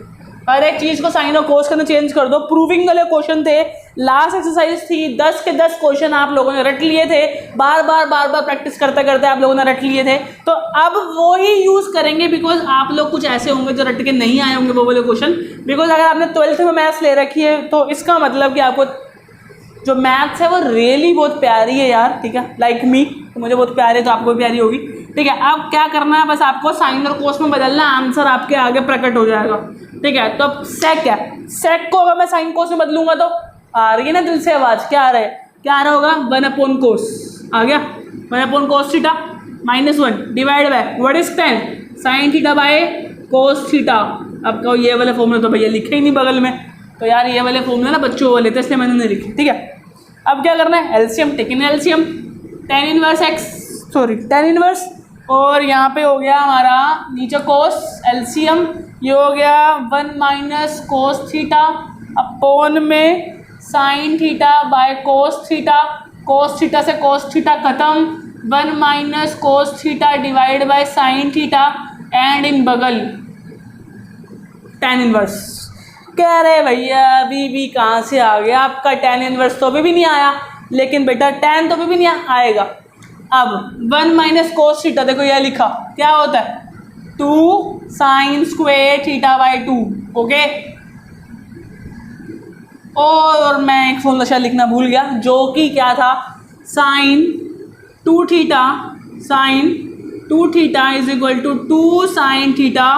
Speaker 1: हर एक चीज़ को साइन और कोस के अंदर चेंज कर दो। प्रूविंग वाले क्वेश्चन थे। लास्ट एक्सरसाइज थी, 10 के 10 क्वेश्चन आप लोगों ने रट लिए थे। बार बार प्रैक्टिस करते करते आप लोगों ने रट लिए थे। तो अब वो ही यूज़ करेंगे, बिकॉज आप लोग कुछ ऐसे होंगे जो रट के नहीं आए होंगे वो वाले क्वेश्चन। बिकॉज अगर आपने 12th में मैथ्स ले रखी है तो इसका मतलब कि आपको जो मैथ्स है वो रियली बहुत प्यारी है यार। ठीक है, लाइक मी, तो मुझे बहुत प्यारी है तो आपको भी प्यारी होगी। ठीक है, अब क्या करना है, बस आपको साइन और कोस में बदलना, आंसर आपके आगे प्रकट हो जाएगा। ठीक है, तो अब सेक है, सेक को अगर मैं साइन कोस में बदलूंगा तो आ रही है ना दिल से आवाज़, क्या आ रहा है? क्या आ रहा होगा? 1/कोस आ गया। 1/कोस theta -1 divide by what is 10 sine theta by cos theta. अब कहो ये वाले फॉर्मूला तो भैया लिखे ही नहीं बगल में, तो यार ये वाले फॉर्मूला ना बच्चों वाले थे इसलिए मैंने नहीं लिखे। ठीक है, अब क्या करना है? LCM, taken LCM, tan inverse x, sorry tan inverse, और यहाँ पे हो गया हमारा नीचे कोस, एलसीएम ये हो गया 1 - कोस थीटा अपॉन में sign theta by cos theta. Cos theta से कोस थीटा खत्म, 1 - cos theta divide by sine theta, and in बगल tan इनवर्स। कह रहे भैया अभी भी कहाँ से आ गया आपका tan इनवर्स? तो अभी भी नहीं आया, लेकिन बेटा tan तो अभी भी नहीं आएगा। अब 1 - कोस थीटा, देखो यह लिखा क्या होता है? 2 sine square theta by 2। Okay, और मैं एक फॉर्मूला शायद लिखना भूल गया, जो कि क्या था? Sine 2 theta is equal to 2 sine theta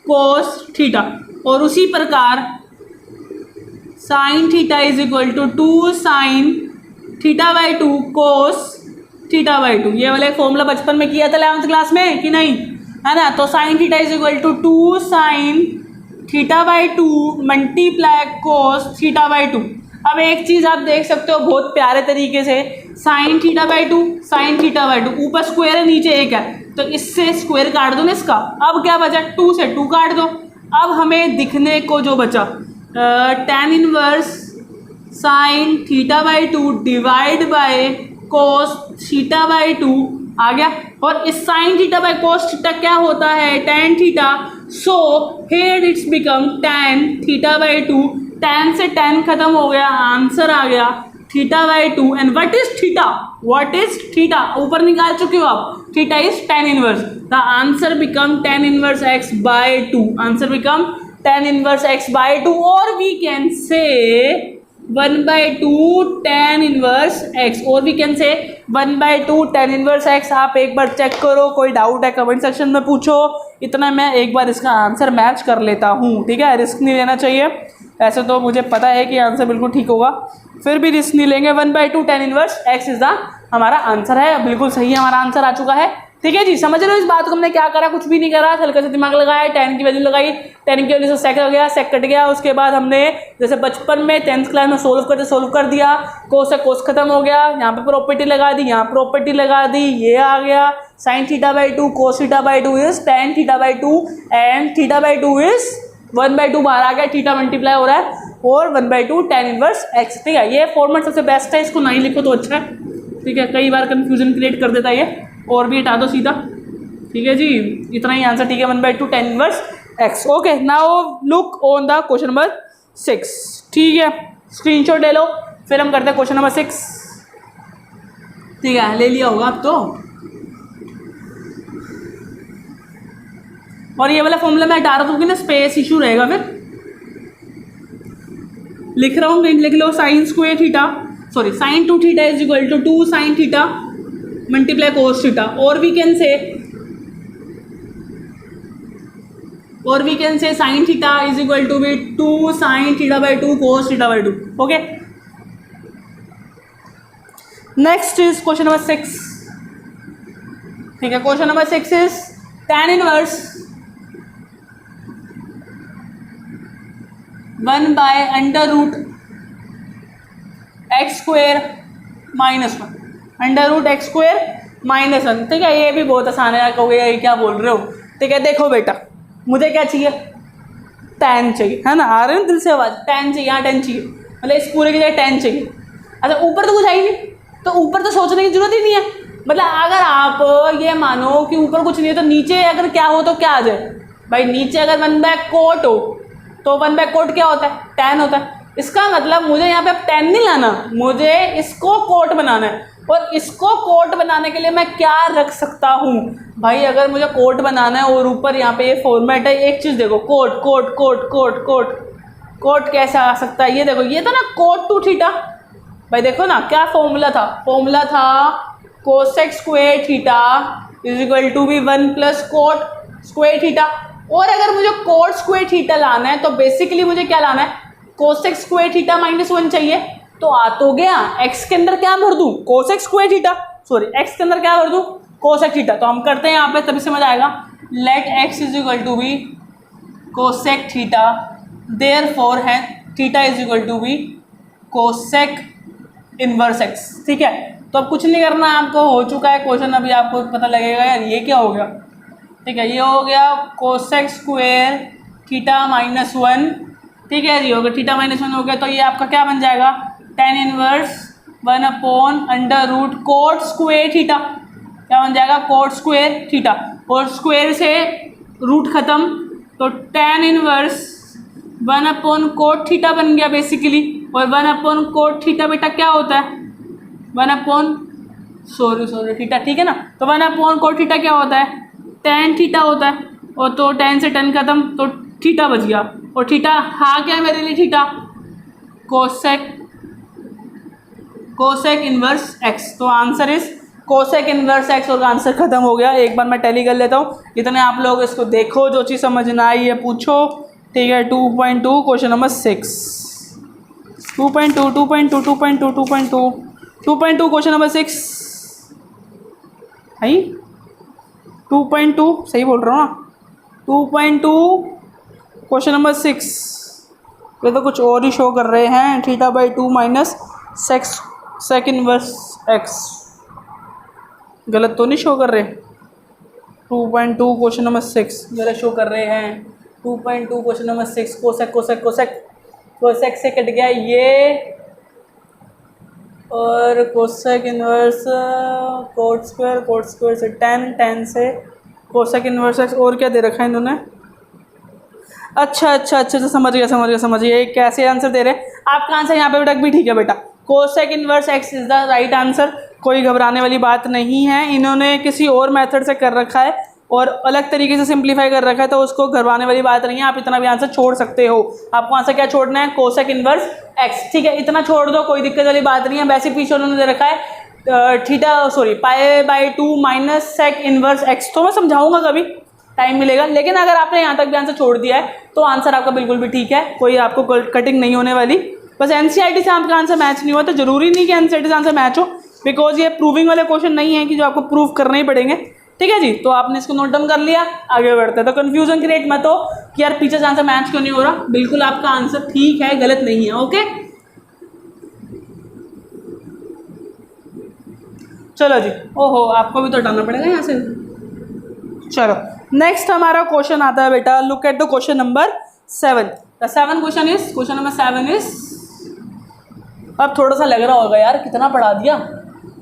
Speaker 1: cos theta. और उसी प्रकार sine theta is equal to 2 sine theta by 2 cos theta by 2। ये वाला फॉर्मूला बचपन में किया था 11th क्लास में कि नहीं, है ना? तो sine theta is equal to 2 sine theta by 2 multiply cos theta by 2। अब एक चीज़ आप देख सकते हो बहुत प्यारे तरीके से, sine theta by 2 sine theta by 2, ऊपर स्क्वायर है नीचे एक है, तो इससे स्क्वायर काट दो ना इसका। अब क्या बचा? 2 से 2 काट दो। अब हमें दिखने को जो बचा tan inverse sine theta by 2 divide by cos theta by 2 आ गया। और इस sign theta by cos theta क्या होता है? tan theta. So here it's become tan theta by 2। tan से tan खत्म हो गया, आंसर आ गया theta by 2। And what is theta? What is theta? ऊपर निकाल चुके हो आप, theta is tan inverse. The answer become tan inverse x by 2। Answer become tan inverse x by 2, और we can say 1/2 tan inverse x, और we can say 1/2 tan inverse x। आप एक बार चेक करो, कोई डाउट है कमेंट सेक्शन में पूछो। इतना मैं एक बार इसका आंसर मैच कर लेता हूँ। ठीक है, रिस्क नहीं लेना चाहिए। ऐसे तो मुझे पता है कि आंसर बिल्कुल ठीक होगा, फिर भी रिस्क नहीं लेंगे। 1/2 tan inverse x is the हमारा आंसर है। बिल्कुल सही है, हमारा आंसर आ चुका है। ठीक है जी, समझ रहे हो इस बात को? हमने क्या करा? कुछ भी नहीं करा, हल्का से दिमाग लगाया, tan की वैल्यू लगाई, tan की वैल्यू से सेक हो गया, सेक कट गया। उसके बाद हमने जैसे बचपन में 10th क्लास में सोल्व कर दिया, कोस से कोस खत्म हो गया, यहाँ पे प्रॉपर्टी लगा दी, यहाँ प्रॉपर्टी लगा दी, ये आ गया sign theta by 2 cos theta by 2 is tan theta by 2, and theta by 2 is 1/2 बाहर आ गया, थीटा मल्टीप्लाई हो रहा है, और 1/2 tan इनवर्स x। ठीक है, ये फॉर्मेट सबसे बेस्ट है, इसको नहीं लिखो तो अच्छा है। ठीक है, कई बार कंफ्यूजन क्रिएट कर देता है ये, और भी हटा दो सीधा। ठीक है जी, इतना ही आंसर। ठीक है, 1/2 tan inverse x। Okay, now look on the question number 6। ठीक है, स्क्रीनशॉट ले लो, फिर हम करते हैं क्वेश्चन नंबर 6। ठीक है, ले लिया होगा अब तो। और ये वाला फॉर्मूला मैं हटा रहा हूँ कि ना स्पेस इशू रहेगा, फिर लिख रहा हूँ, लिख लो sine square theta, sorry sine 2 theta is equal to 2 sine theta multiply cos theta. और we can say sine theta is equal to be 2 sine theta by 2 cos theta by 2। Okay, next is question number 6। ठीक है, question number 6 is tan inverse 1/√x² -1 √x² -1। ठीक है, ये भी बहुत आसान है। कहोगे ये क्या बोल रहे हो? ठीक है, देखो बेटा, मुझे क्या चाहिए? tan चाहिए, है ना, आ रहे हैं दिल से आवाज़, tan चाहिए, यहाँ tan चाहिए, मतलब इस पूरे की जगह tan चाहिए। अच्छा ऊपर तो कुछ है ही नहीं, तो ऊपर तो सोचने की जरूरत ही नहीं है। मतलब अगर आप ये मानो कि ऊपर कुछ नहीं है तो नीचे अगर क्या हो तो क्या आ जाए भाई, नीचे अगर 1/cot हो तो 1/cot क्या होता है, tan होता है। इसका मतलब मुझे यहाँ पे अब tan नहीं लाना, मुझे इसको cot बनाना है। और इसको cot बनाने के लिए मैं क्या रख सकता हूँ भाई, अगर मुझे cot बनाना है और ऊपर यहाँ पे ये फॉर्मेट है, एक चीज़ देखो, cot cot cot cot cot cot कैसा आ सकता है, ये देखो, ये था ना cot 2 थीटा भाई, देखो ना क्या फॉर्मूला था, फॉर्मूला था cosec square theta is equal to be 1 plus cot square theta. और अगर मुझे कोट स्क्वायर थीटा लाना है तो बेसिकली मुझे क्या लाना है, कोसेक स्क्वायर थीटा -1 चाहिए। तो आ तो गया, एक्स के अंदर क्या भर दूँ, cosec square theta, sorry x के अंदर क्या भर दूँ, कोसेक थीटा। तो हम करते हैं यहाँ पे, तभी समझ आएगा। Let x is equal to be cosec theta, therefore है theta is equal to be cosec inverse x. ठीक है, तो अब कुछ नहीं करना है आपको, हो चुका है क्वेश्चन, अभी आपको पता लगेगा यार ये क्या हो गया। ठीक है, ये हो गया कोसेक स्क्वायर थीटा -1। ठीक है जी, हो गया थीटा -1 हो गया, तो ये आपका क्या बन जाएगा, tan inverse 1/√, coat square theta क्या बन जाएगा, कोट स्क्वायर थीटा, और स्क्वायर से रूट खत्म, तो tan इनवर्स 1/cot थीटा बन गया बेसिकली। और 1/cot थीटा बेटा क्या होता है, 1/सॉरी थीटा, ठीक है ना। तो 1/cot थीटा क्या होता है, tan थीटा होता है, और तो tan से tan खत्म, तो थीटा बच गया। और थीटा हाँ क्या है मेरे लिए, थीटा कोसेक इनवर्स एक्स। तो answer is cosec inverse x, और आंसर खत्म हो गया। एक बार मैं टैली कर लेता हूँ, इतने आप लोग इसको देखो, जो चीज़ समझ ना आई है पूछो। ठीक है, 2.2 क्वेश्चन नंबर 6, 2.2 क्वेश्चन नंबर 6 है 2.2, सही बोल रहा हूँ ना, 2.2 क्वेश्चन नंबर 6। ये तो कुछ और ही शो कर रहे हैं, θ/2 माइनस सेक इनवर्स एक्स, गलत तो नहीं शो कर रहे। 2.2 क्वेश्चन नंबर 6 गलत शो कर रहे हैं। 2.2 क्वेश्चन नंबर 6, कोसेक से कट गया ये, और कोसेक इनवर्स कोट स्क्वायर से tan से कोसेक इनवर्स एक्स, और क्या दे रखा है इन्होंने, अच्छा समझ गया। कैसे आंसर दे रहे हैं, आपका आंसर यहाँ पे बेटा भी ठीक है बेटा, cosec inverse x is the right answer. कोई घबराने वाली बात नहीं है, इन्होंने किसी और मेथड से कर रखा है और अलग तरीके से सिंप्लीफाई कर रखा है, तो उसको घबराने वाली बात नहीं है। आप इतना भी आंसर छोड़ सकते हो, आपको आंसर क्या छोड़ना है, कोसेक इनवर्स एक्स। ठीक है, इतना छोड़ दो, कोई दिक्कत वाली बात नहीं है। वैसे पीछे उन्होंने दे रखा है π/2 माइनस सेक इनवर्स एक्स, तो मैं समझाऊंगा कभी टाइम मिलेगा। लेकिन अगर आपने यहाँ तक भी आंसर छोड़ दिया है तो आंसर आपका बिल्कुल भी ठीक है, कोई आपको कटिंग नहीं होने वाली। बस एनसीईआरटी से आपका आंसर मैच नहीं हुआ, तो जरूरी नहीं कि एनसीईआरटी से आंसर मैच हो, बिकॉज ये प्रूविंग वाले क्वेश्चन नहीं है कि जो आपको प्रूव करने ही पड़ेंगे। ठीक है जी, तो आपने इसको नोट डाउन कर लिया, आगे बढ़ते हैं। तो कंफ्यूजन क्रिएट मत हो कि यार पीछे से आंसर मैच क्यों नहीं हो रहा, बिल्कुल आपका आंसर ठीक है, गलत नहीं है। ओके, चलो जी, ओहो आपको भी तो हटाना पड़ेगा यहाँ से। चलो नेक्स्ट हमारा क्वेश्चन आता है बेटा, look at the question number 7। The 7 question number 7 is, अब थोड़ा सा लग रहा होगा यार कितना पढ़ा दिया,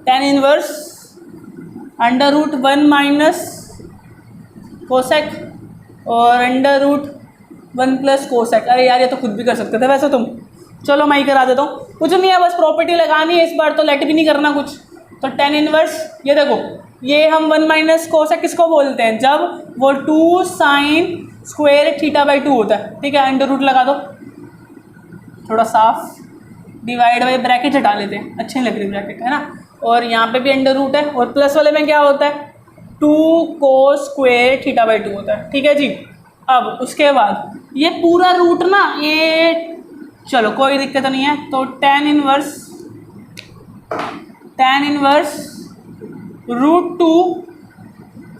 Speaker 1: tan इनवर्स √1 माइनस कोसेक और √1 प्लस कोसेक। अरे यार ये तो खुद भी कर सकते थे वैसे तुम, चलो मैं ही करा देता हूँ, कुछ नहीं है, बस प्रॉपर्टी लगानी है इस बार, तो लेट भी नहीं करना कुछ। तो tan इनवर्स, ये देखो, ये हम 1 माइनस कोसेक किसको बोलते हैं, जब वो 2 साइन स्क्वायर θ/2 होता है। ठीक है, अंडर रूट लगा दो, थोड़ा साफ, डिवाइड बाई ब्रैकेट हटा लेते हैं, अच्छी नहीं लग रही ब्रैकेट, है ना। और यहाँ पे भी अंडर रूट है, और प्लस वाले में क्या होता है, 2 cos स्क्वायर θ/2 होता है। ठीक है जी, अब उसके बाद ये पूरा रूट ना, ये चलो कोई दिक्कत नहीं है, तो tan inverse √2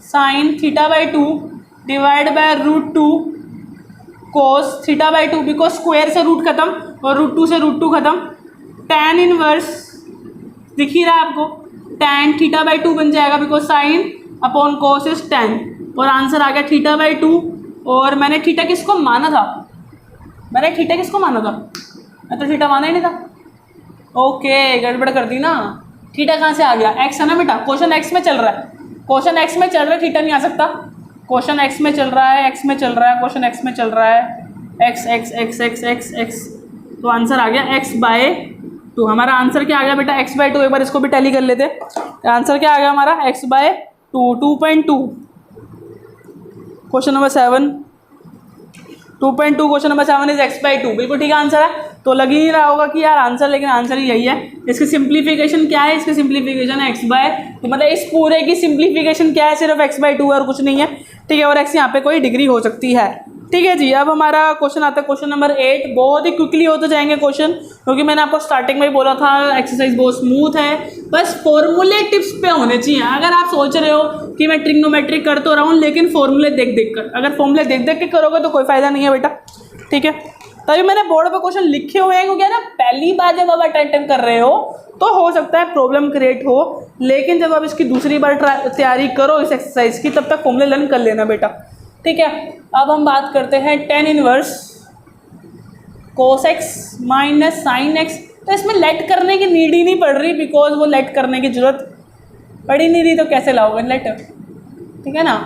Speaker 1: sine θ/2 divide by √2 cos θ/2, because square से रूट खत्म और √2 से √2 खत्म। tan इनवर्स दिख ही रहा है आपको, tan θ/2 बन जाएगा, because sine upon cos is tan, और आंसर आ गया θ/2। और मैंने थीटा किसको माना था, मैंने थीटा किसको माना था? मैं तो थीटा माना ही नहीं था। ओके, गड़बड़ कर दी ना। थीटा कहाँ से आ गया? एक्स है ना बेटा, क्वेश्चन एक्स में चल रहा है, क्वेश्चन एक्स में चल रहा है, थीटा नहीं आ सकता। क्वेश्चन एक्स में चल रहा है, एक्स में चल रहा है, क्वेश्चन एक्स में चल रहा है, x x x x x x, तो आंसर आ गया x/2। हमारा आंसर क्या आ गया बेटा? x/2। एक बार इसको भी टैली कर लेते हैं। आंसर क्या आ गया हमारा? x/2, 2.2। Question number 7, 2.2 question number 7 is x/2। बिल्कुल ठीक आंसर है। तो लग ही नहीं रहा होगा कि यार आंसर, लेकिन आंसर ही यही है। इसकी सिंप्लीफिकेशन क्या है? इसकी सिंप्लीफिकेशन है तो मतलब इस पूरे की सिंप्लीफिकेशन क्या है? सिर्फ x/2 और कुछ नहीं है, ठीक है। और x यहाँ पे कोई डिग्री हो सकती है, ठीक है जी। अब हमारा क्वेश्चन आता है क्वेश्चन नंबर 8। बहुत ही क्विकली होते जाएंगे क्वेश्चन, क्योंकि मैंने आपको स्टार्टिंग में ही बोला था एक्सरसाइज बहुत स्मूथ है, बस फॉर्मूले टिप्स पे होने चाहिए। अगर आप सोच रहे हो कि मैं ट्रिग्नोमेट्री कर तो रहा हूँ, लेकिन फॉर्मूले देख देख कर, अगर फॉर्मूले देख देख के करोगे तो कोई फायदा नहीं है बेटा, ठीक है। तभी मैंने बोर्ड पे क्वेश्चन लिखे हुए हैं, क्योंकि ना पहली बार जब आप अटेम्प्ट कर रहे हो तो हो सकता है प्रॉब्लम क्रिएट हो, लेकिन जब आप इसकी दूसरी बार तैयारी करो इस एक्सरसाइज की, तब तक फॉर्मूले लर्न कर लेना बेटा, ठीक है। अब हम बात करते हैं tan inverse cos x minus sin x। तो इसमें लेट करने की नीड ही नहीं पड़ रही, बिकॉज वो लेट करने की जरूरत पड़ी नहीं रही, तो कैसे लाओगे लेट, ठीक है ना।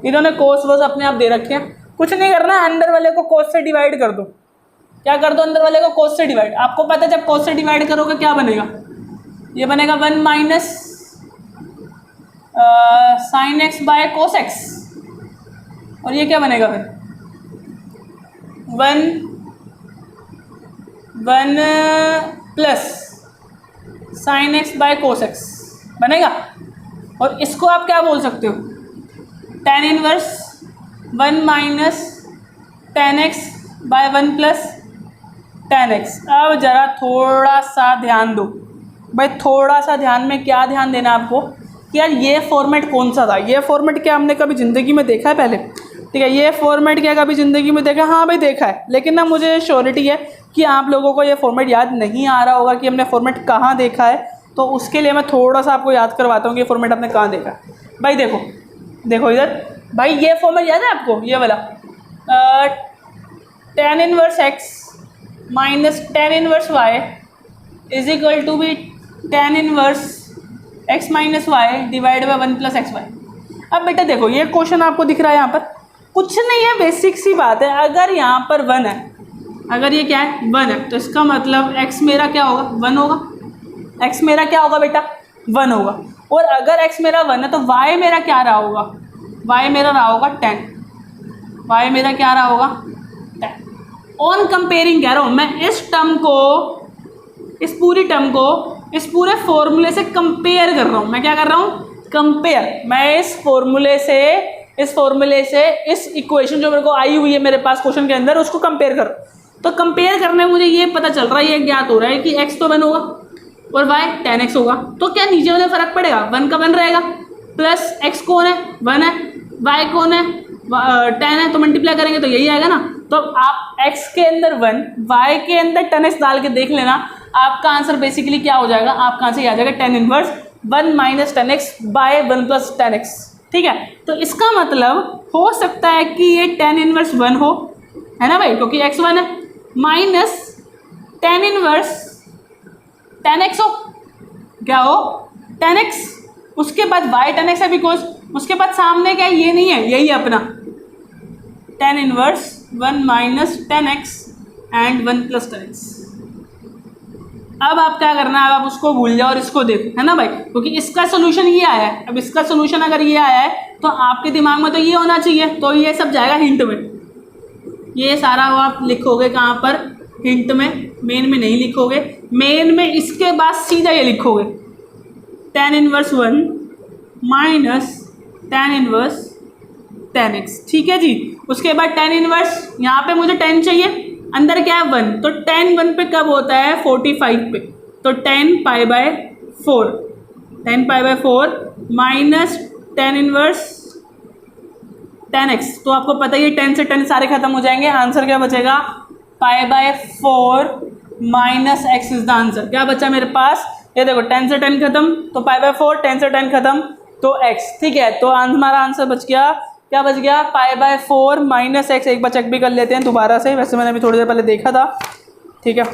Speaker 1: इन्होंने कोस वोस अपने आप दे रखे हैं, कुछ नहीं करना, अंदर वाले को कोस से डिवाइड कर दो। क्या कर दो? अंदर वाले को कोस से डिवाइड। आपको पता है जब कोस से डिवाइड करोगे क्या बनेगा? ये बनेगा 1 minus sine x by cos x, और ये क्या बनेगा फिर? 1 plus sine x by cos x बनेगा। और इसको आप क्या बोल सकते हो? tan inverse 1 minus tan x by 1 plus tan x. अब ज़रा थोड़ा सा ध्यान दो भाई, थोड़ा सा ध्यान में क्या ध्यान देना आपको कि यार ये फॉर्मेट कौन सा था? ये फॉर्मेट क्या हमने कभी ज़िंदगी में देखा है पहले? ठीक है, ये फॉर्मेट क्या कभी ज़िंदगी में देखा? हाँ भाई देखा है, लेकिन ना मुझे श्योरिटी है कि आप लोगों को ये फॉर्मेट याद नहीं आ रहा होगा कि हमने फॉर्मेट कहाँ देखा है। तो उसके लिए मैं थोड़ा सा आपको याद करवाता हूँ कि ये फॉर्मेट आपने कहाँ देखा है। भाई देखो देखो इधर भाई, ये फॉर्मेट याद है आपको? ये वाला tan inverse x minus tan inverse y is equal to be tan inverse x minus y divide by 1 plus x y. अब बेटा देखो, ये क्वेश्चन आपको दिख रहा है यहाँ पर, कुछ नहीं है, बेसिक सी बात है। अगर यहाँ पर 1 है, अगर ये क्या है 1 है, तो इसका मतलब x मेरा क्या होगा? 1 होगा। x मेरा क्या होगा बेटा? 1 होगा। और अगर x मेरा 1 है तो y मेरा क्या रहा होगा? y मेरा रहा होगा 10। y मेरा क्या रहा होगा? 10। ऑन कंपेयरिंग कह रहा हूँ मैं इस टर्म को, इस पूरी टर्म को इस पूरे फॉर्मूले से कंपेयर कर रहा हूँ। मैं क्या कर रहा हूँ? कंपेयर। मैं इस फॉर्मूले से इस इक्वेशन जो मेरे को आई हुई है मेरे पास क्वेश्चन के अंदर, उसको कंपेयर कर। तो कंपेयर करने में मुझे ये पता चल रहा है, ये ज्ञात हो रहा है कि x तो 1 होगा और y tan x होगा। तो क्या नीचे वाले फर्क पड़ेगा? 1 का 1 रहेगा, प्लस x कौन है? 1 है, y कौन है? 10 है, तो मल्टीप्लाई करेंगे तो यही आएगा ना। तो आप x के अंदर 1, y के अंदर tan x डाल के देख लेना, आपका आंसर बेसिकली क्या हो जाएगा? आपका आंसर आ जाएगा tan inverse 1 minus tan x by 1 plus tan x, ठीक है। तो इसका मतलब हो सकता है कि ये tan इनवर्स 1 हो, है ना भाई, क्योंकि x 1 है, minus tan inverse tan x हो, क्या हो? tan x, उसके बाद y tan x है, बिकॉज उसके बाद सामने क्या है? ये नहीं है, यही है अपना tan inverse 1 minus tan x and 1 plus tan x। अब आप क्या करना है? अब आप उसको भूल जाओ और इसको देखो, है ना भाई, क्योंकि इसका सोल्यूशन ये आया है। अब इसका सोल्यूशन अगर ये आया है तो आपके दिमाग में तो ये होना चाहिए, तो ये सब जाएगा हिंट में। ये सारा आप लिखोगे कहाँ पर? हिंट में, मेन में नहीं लिखोगे। मेन में इसके बाद सीधा ये लिखोगे tan inverse 1 minus tan inverse tan x, ठीक है जी। उसके बाद tan इनवर्स, यहाँ पे मुझे 10 चाहिए, अंदर क्या है 1, तो tan 1 पे कब होता है? 45 पे, तो tan pi by 4, tan pi by 4 minus tan inverse tan x। तो आपको पता ही है 10 से 10 सारे खत्म हो जाएंगे, आंसर क्या बचेगा? Pi by 4 minus x is the answer. क्या बचा मेरे पास? ये देखो 10 से 10 खत्म, तो पाई बाय 4, 10 से 10 खत्म, तो x, ठीक है। तो हमारा आंसर बच गया क्या बच गया, π/4 माइनस एक्स। एक बार चेक भी कर लेते हैं दोबारा से, वैसे मैंने अभी थोड़ी देर पहले देखा था, ठीक है,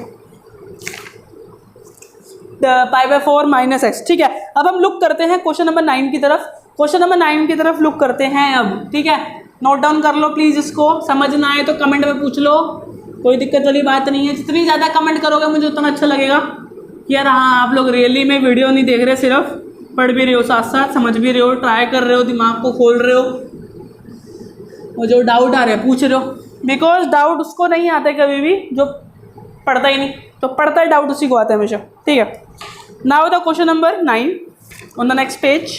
Speaker 1: π/4 माइनस एक्स, ठीक है। अब हम लुक करते हैं क्वेश्चन नंबर 9 की तरफ। क्वेश्चन नंबर 9 की तरफ लुक करते हैं अब, ठीक है। नोट डाउन कर लो प्लीज़, इसको समझ ना आए तो कमेंट में पूछ लो, कोई दिक्कत वाली बात नहीं है। जितनी ज़्यादा कमेंट करोगे मुझे उतना अच्छा लगेगा कि यार हाँ आप लोग रियली में वीडियो नहीं देख रहे, सिर्फ पढ़ भी रहे हो, साथ साथ समझ भी रहे हो, ट्राई कर रहे हो, दिमाग को खोल रहे हो, और जो डाउट आ रहे हैं पूछ रहे हो। बिकॉज डाउट उसको नहीं आते कभी भी जो पढ़ता ही नहीं, तो पढ़ता है डाउट उसी को आता है हमेशा, ठीक है। Now the question number 9 on the next page.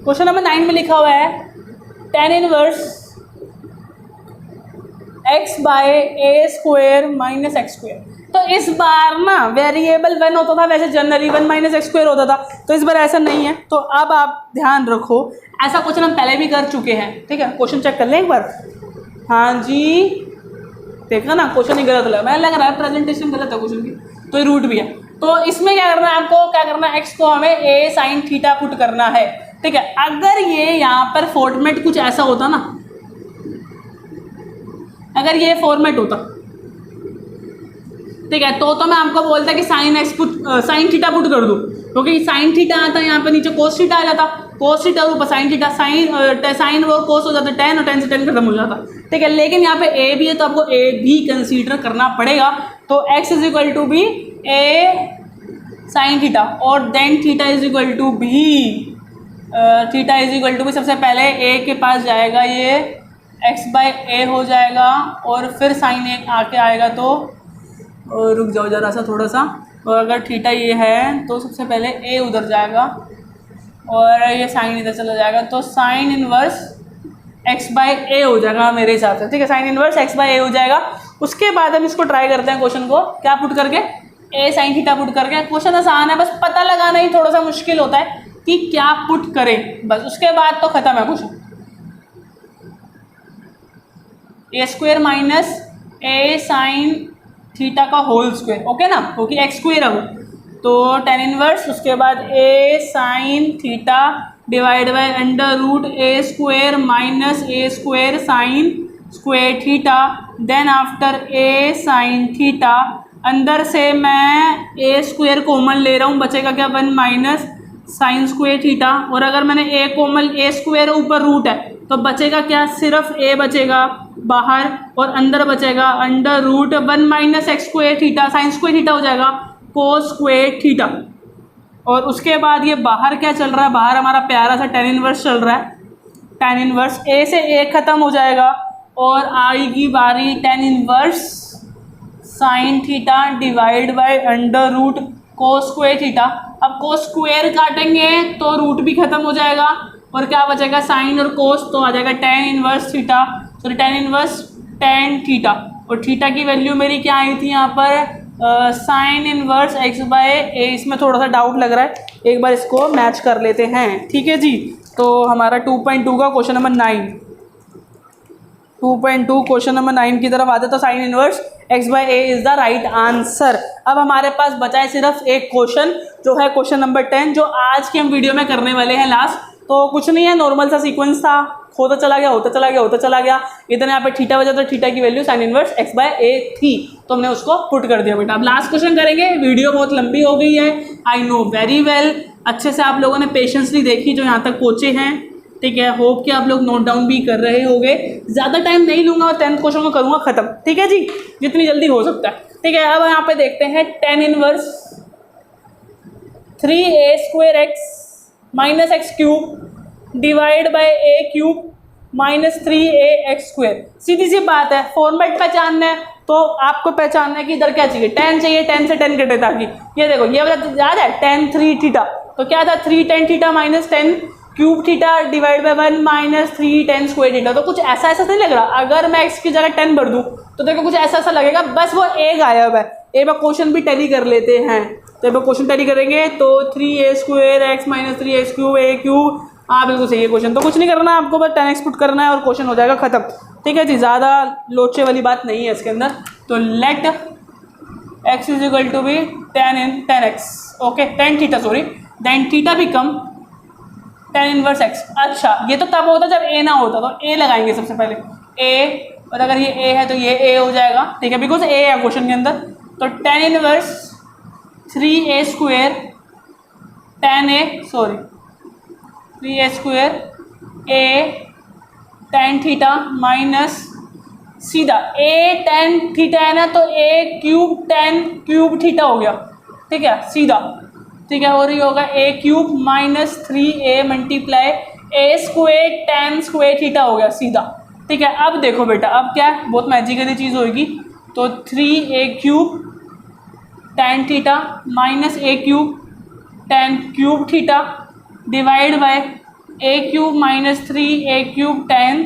Speaker 1: Question number 9 में लिखा हुआ है tan inverse x/a² minus x²। तो इस बार ना वेरिएबल 1 होता था, वैसे जनरली 1 माइनस x² होता था, तो इस बार ऐसा नहीं है। तो अब आप ध्यान रखो, ऐसा क्वेश्चन हम पहले भी कर चुके हैं, ठीक है। क्वेश्चन चेक कर लें एक बार। हाँ जी, देखा ना, क्वेश्चन ही गलत लगा, मैं लग रहा है प्रेजेंटेशन गलत है क्वेश्चन की, तो ये रूट भी है। तो इसमें क्या करना है आपको, क्या करना है, x को हमें a sin थीटा पुट करना है, ठीक है। अगर ये यहाँ पर फॉर्मेट कुछ ऐसा होता ना, अगर ये फॉर्मेट होता, ठीक है, तो मैं आपको बोलता कि साइन थीटा पुट कर दूँ, क्योंकि साइन थीटा आता है यहाँ पे नीचे कोस थीटा आ जाता, कोस थीटा और ऊपर साइन थीटा, साइन और कोस हो जाता, टेन और टेन से टेन खत्म हो जाता, ठीक है। लेकिन यहाँ पे ए भी है तो आपको ए भी कंसीडर करना पड़ेगा। तो x is equal to be a sine theta और then theta is equal to be, theta is equal to be, सबसे पहले ए के पास जाएगा, ये x/a हो जाएगा, और फिर साइन एक आके आएगा, तो रुक जाओ जरा सा थोड़ा सा, और अगर थीटा ये है तो सबसे पहले a उधर जाएगा और ये साइन इधर चला जाएगा, तो साइन इनवर्स x/a हो जाएगा मेरे हिसाब से, ठीक है। साइन इनवर्स x/a हो जाएगा। उसके बाद हम इसको ट्राई करते हैं क्वेश्चन को, क्या पुट करके, a sin थीटा पुट करके। क्वेश्चन आसान है, बस पता लगाना ही थोड़ा सा मुश्किल होता है कि क्या पुट करें, बस उसके बाद तो खत्म है question. a² minus a sin theta का होल स्क्वायर, ओके ना, क्योंकि x² है वो, तो tan इनवर्स, उसके बाद a sin theta divide by √a² minus a² sin square theta, then after a sin theta, अंदर से मैं a² कॉमन ले रहा हूँ, बचेगा क्या, 1 माइनस साइन स्क्वायर थीटा, और अगर मैंने a कॉमन, a² ऊपर रूट है, तो बचेगा क्या, सिर्फ a बचेगा बाहर, और अंदर बचेगा √1 minus x² theta, sign square theta हो जाएगा कोस स्क्वायर थीटा। और उसके बाद ये बाहर क्या चल रहा है, बाहर हमारा प्यारा सा tan इनवर्स चल रहा है, tan इनवर्स a से a खत्म हो जाएगा, और आएगी बारी tan inverse sine theta divide bye √कोस स्क्वायर थीटा। अब कोस स्क्वायर काटेंगे तो रूट भी खत्म हो जाएगा, और क्या बचेगा, साइन और कोस, तो आ जाएगा tan inverse theta, sorry tan inverse tan theta, और थीटा की वैल्यू मेरी क्या आई थी यहाँ पर, साइन इनवर्स x/a। इसमें थोड़ा सा डाउट लग रहा है, एक बार इसको मैच कर लेते हैं, ठीक है जी। तो हमारा 2.2 का क्वेश्चन नंबर 9, 2.2 क्वेश्चन नंबर 9 की तरफ आते, तो sine inverse x/a is the right answer. अब हमारे पास बचा है सिर्फ एक क्वेश्चन, जो है क्वेश्चन नंबर 10, जो आज की हम वीडियो में करने वाले हैं लास्ट। तो कुछ नहीं है, नॉर्मल सा सीक्वेंस था, होता चला गया होता चला गया होता चला गया, इधर यहाँ पे थीटा बचा, तो थीटा की वैल्यू साइन इनवर्स x/a थी, तो हमने उसको पुट कर दिया बेटा। अब लास्ट क्वेश्चन करेंगे, वीडियो बहुत लंबी हो गई है, आई नो वेरी वेल, अच्छे से आप लोगों ने पेशेंसली देखी जो यहाँ तक पहुँचे हैं, ठीक है। होप कि आप लोग नोट डाउन भी कर रहे होंगे, ज़्यादा टाइम नहीं लूँगा और 10th क्वेश्चन को करूँगा ख़त्म, ठीक है जी, जितनी जल्दी हो सकता है, ठीक है। अब यहाँ पे देखते हैं tan inverse 3a² minus x³ divide by a³ minus 3ax²। सीधी सी बात है, फॉर्मेट पहचानना है तो आपको पहचानना है कि इधर क्या चाहिए, tan चाहिए, tan से 10 कटे, ताकि ये देखो ये वाला याद है tan 3 थीटा, तो क्या था 3 tan theta minus 10 cube theta divide by 1 minus 3 tan square theta. तो कुछ ऐसा ऐसा नहीं लग रहा, अगर मैं x की जगह 10 भर दूँ तो देखो कुछ ऐसा ऐसा लगेगा, बस वो a गायब है। एक बार क्वेश्चन भी टैली कर लेते हैं, तो एक बार क्वेश्चन टैली करेंगे तो 3a² x minus 3x³ a³। हाँ बिल्कुल सही है क्वेश्चन, तो कुछ नहीं करना आपको, बस 10x पुट करना है और क्वेश्चन हो जाएगा खत्म, ठीक है जी। ज़्यादा लोचे वाली बात नहीं है इसके अंदर। तो let x is equal to be tan x, okay, tan theta, sorry, then theta become tan inverse x। अच्छा ये तो तब होता जब a ना होता, तो a लगाएंगे सबसे पहले a, और अगर ये a है तो ये a हो जाएगा, ठीक है, बिकॉज a है क्वेश्चन के अंदर। तो tan inverse 3a square tan 3a square a tan theta minus सीधा a tan थीटा है ना, तो a cube tan cube theta हो गया, ठीक है, सीधा, ठीक है, और ये होगा a cube minus 3a multiply a square tan square theta हो गया सीधा, ठीक है। अब देखो बेटा, अब क्या है, बहुत मैजिकली चीज़ होगी, तो 3a cube tan theta minus a cube tan cube theta divide bye a cube minus 3a cube tan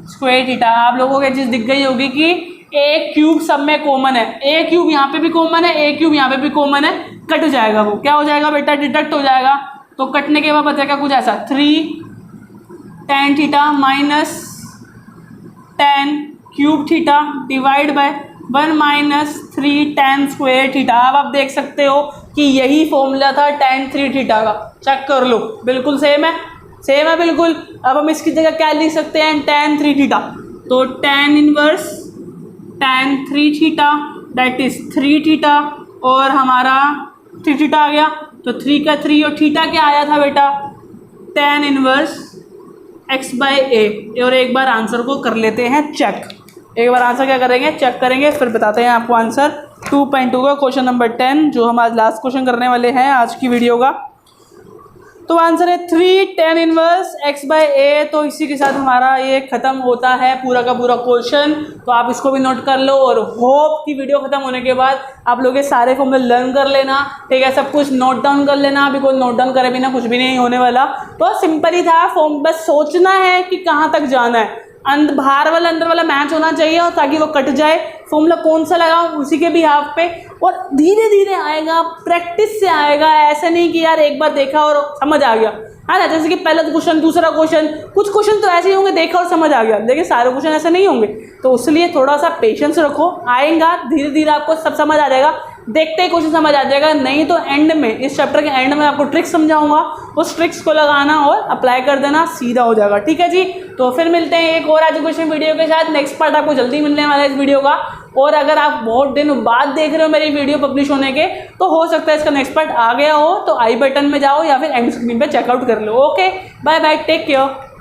Speaker 1: square theta. आप लोगों को ये चीज़ दिख गई होगी कि a क्यूब सब में कॉमन है, a क्यूब यहाँ पे भी कॉमन है, a क्यूब यहाँ पे भी कॉमन है, कट जाएगा, वो क्या हो जाएगा बेटा, डिडक्ट हो जाएगा। तो कटने के बाद बचेगा कुछ ऐसा 3 tan theta minus tan cube theta divide by 1 minus 3 tan square theta. अब आप देख सकते हो कि यही फॉर्मूला था tan 3 थीटा का, चेक कर लो, बिल्कुल सेम है, सेम है बिल्कुल। अब हम इसकी जगह क्या लिख सकते हैं, tan 3 थीटा, तो tan inverse tan 3 theta that is 3 theta, और हमारा 3 थीटा आ गया, तो 3 का 3 और थीटा क्या आया था बेटा, tan इनवर्स x बाई ए। और एक बार आंसर को कर लेते हैं चेक, एक बार आंसर क्या करेंगे, चेक करेंगे, फिर बताते हैं आपको आंसर 2.2 का क्वेश्चन नंबर 10, जो हम आज लास्ट क्वेश्चन करने वाले हैं आज की वीडियो का। तो आंसर है 3 tan इनवर्स x बाई ए। तो इसी के साथ हमारा ये ख़त्म होता है पूरा का पूरा क्वेश्चन, तो आप इसको भी नोट कर लो, और होप कि वीडियो ख़त्म होने के बाद आप लोग ये सारे फॉर्मूले लर्न कर लेना, ठीक है, सब कुछ नोट डाउन कर लेना, बिकॉज नोट डाउन करे बिना कुछ भी नहीं होने वाला। तो सिंपल ही था, फॉर्म बस सोचना है कि कहाँ तक जाना है, बाहर वाला अंदर वाला मैच होना चाहिए, और ताकि वो कट जाए, फॉर्मूला कौन सा लगाओ उसी के भी हाफ पे, और धीरे धीरे आएगा, प्रैक्टिस से आएगा, ऐसा नहीं कि यार एक बार देखा और समझ आ गया, है ना, जैसे कि पहला क्वेश्चन दूसरा क्वेश्चन, कुछ क्वेश्चन तो ऐसे ही होंगे देखा और समझ आ गया, लेकिन सारे क्वेश्चन ऐसे नहीं होंगे, तो इसलिए थोड़ा सा पेशेंस रखो, आएगा धीरे धीरे, आपको सब समझ आ जाएगा, देखते ही क्वेश्चन समझ आ जाएगा। नहीं तो एंड में, इस चैप्टर के एंड में आपको ट्रिक्स समझाऊंगा, उस ट्रिक्स को लगाना और अप्लाई कर देना, सीधा हो जाएगा, ठीक है जी। तो फिर मिलते हैं एक और एजुकेशन वीडियो के साथ, नेक्स्ट पार्ट आपको जल्दी मिलने वाला है इस वीडियो का, और अगर आप बहुत दिन बाद देख रहे हो मेरी वीडियो पब्लिश होने के, तो हो सकता है इसका नेक्स्ट पार्ट आ गया हो, तो आई बटन में जाओ या फिर एंड स्क्रीन पे चेकआउट कर लो। Okay, bye bye, take care.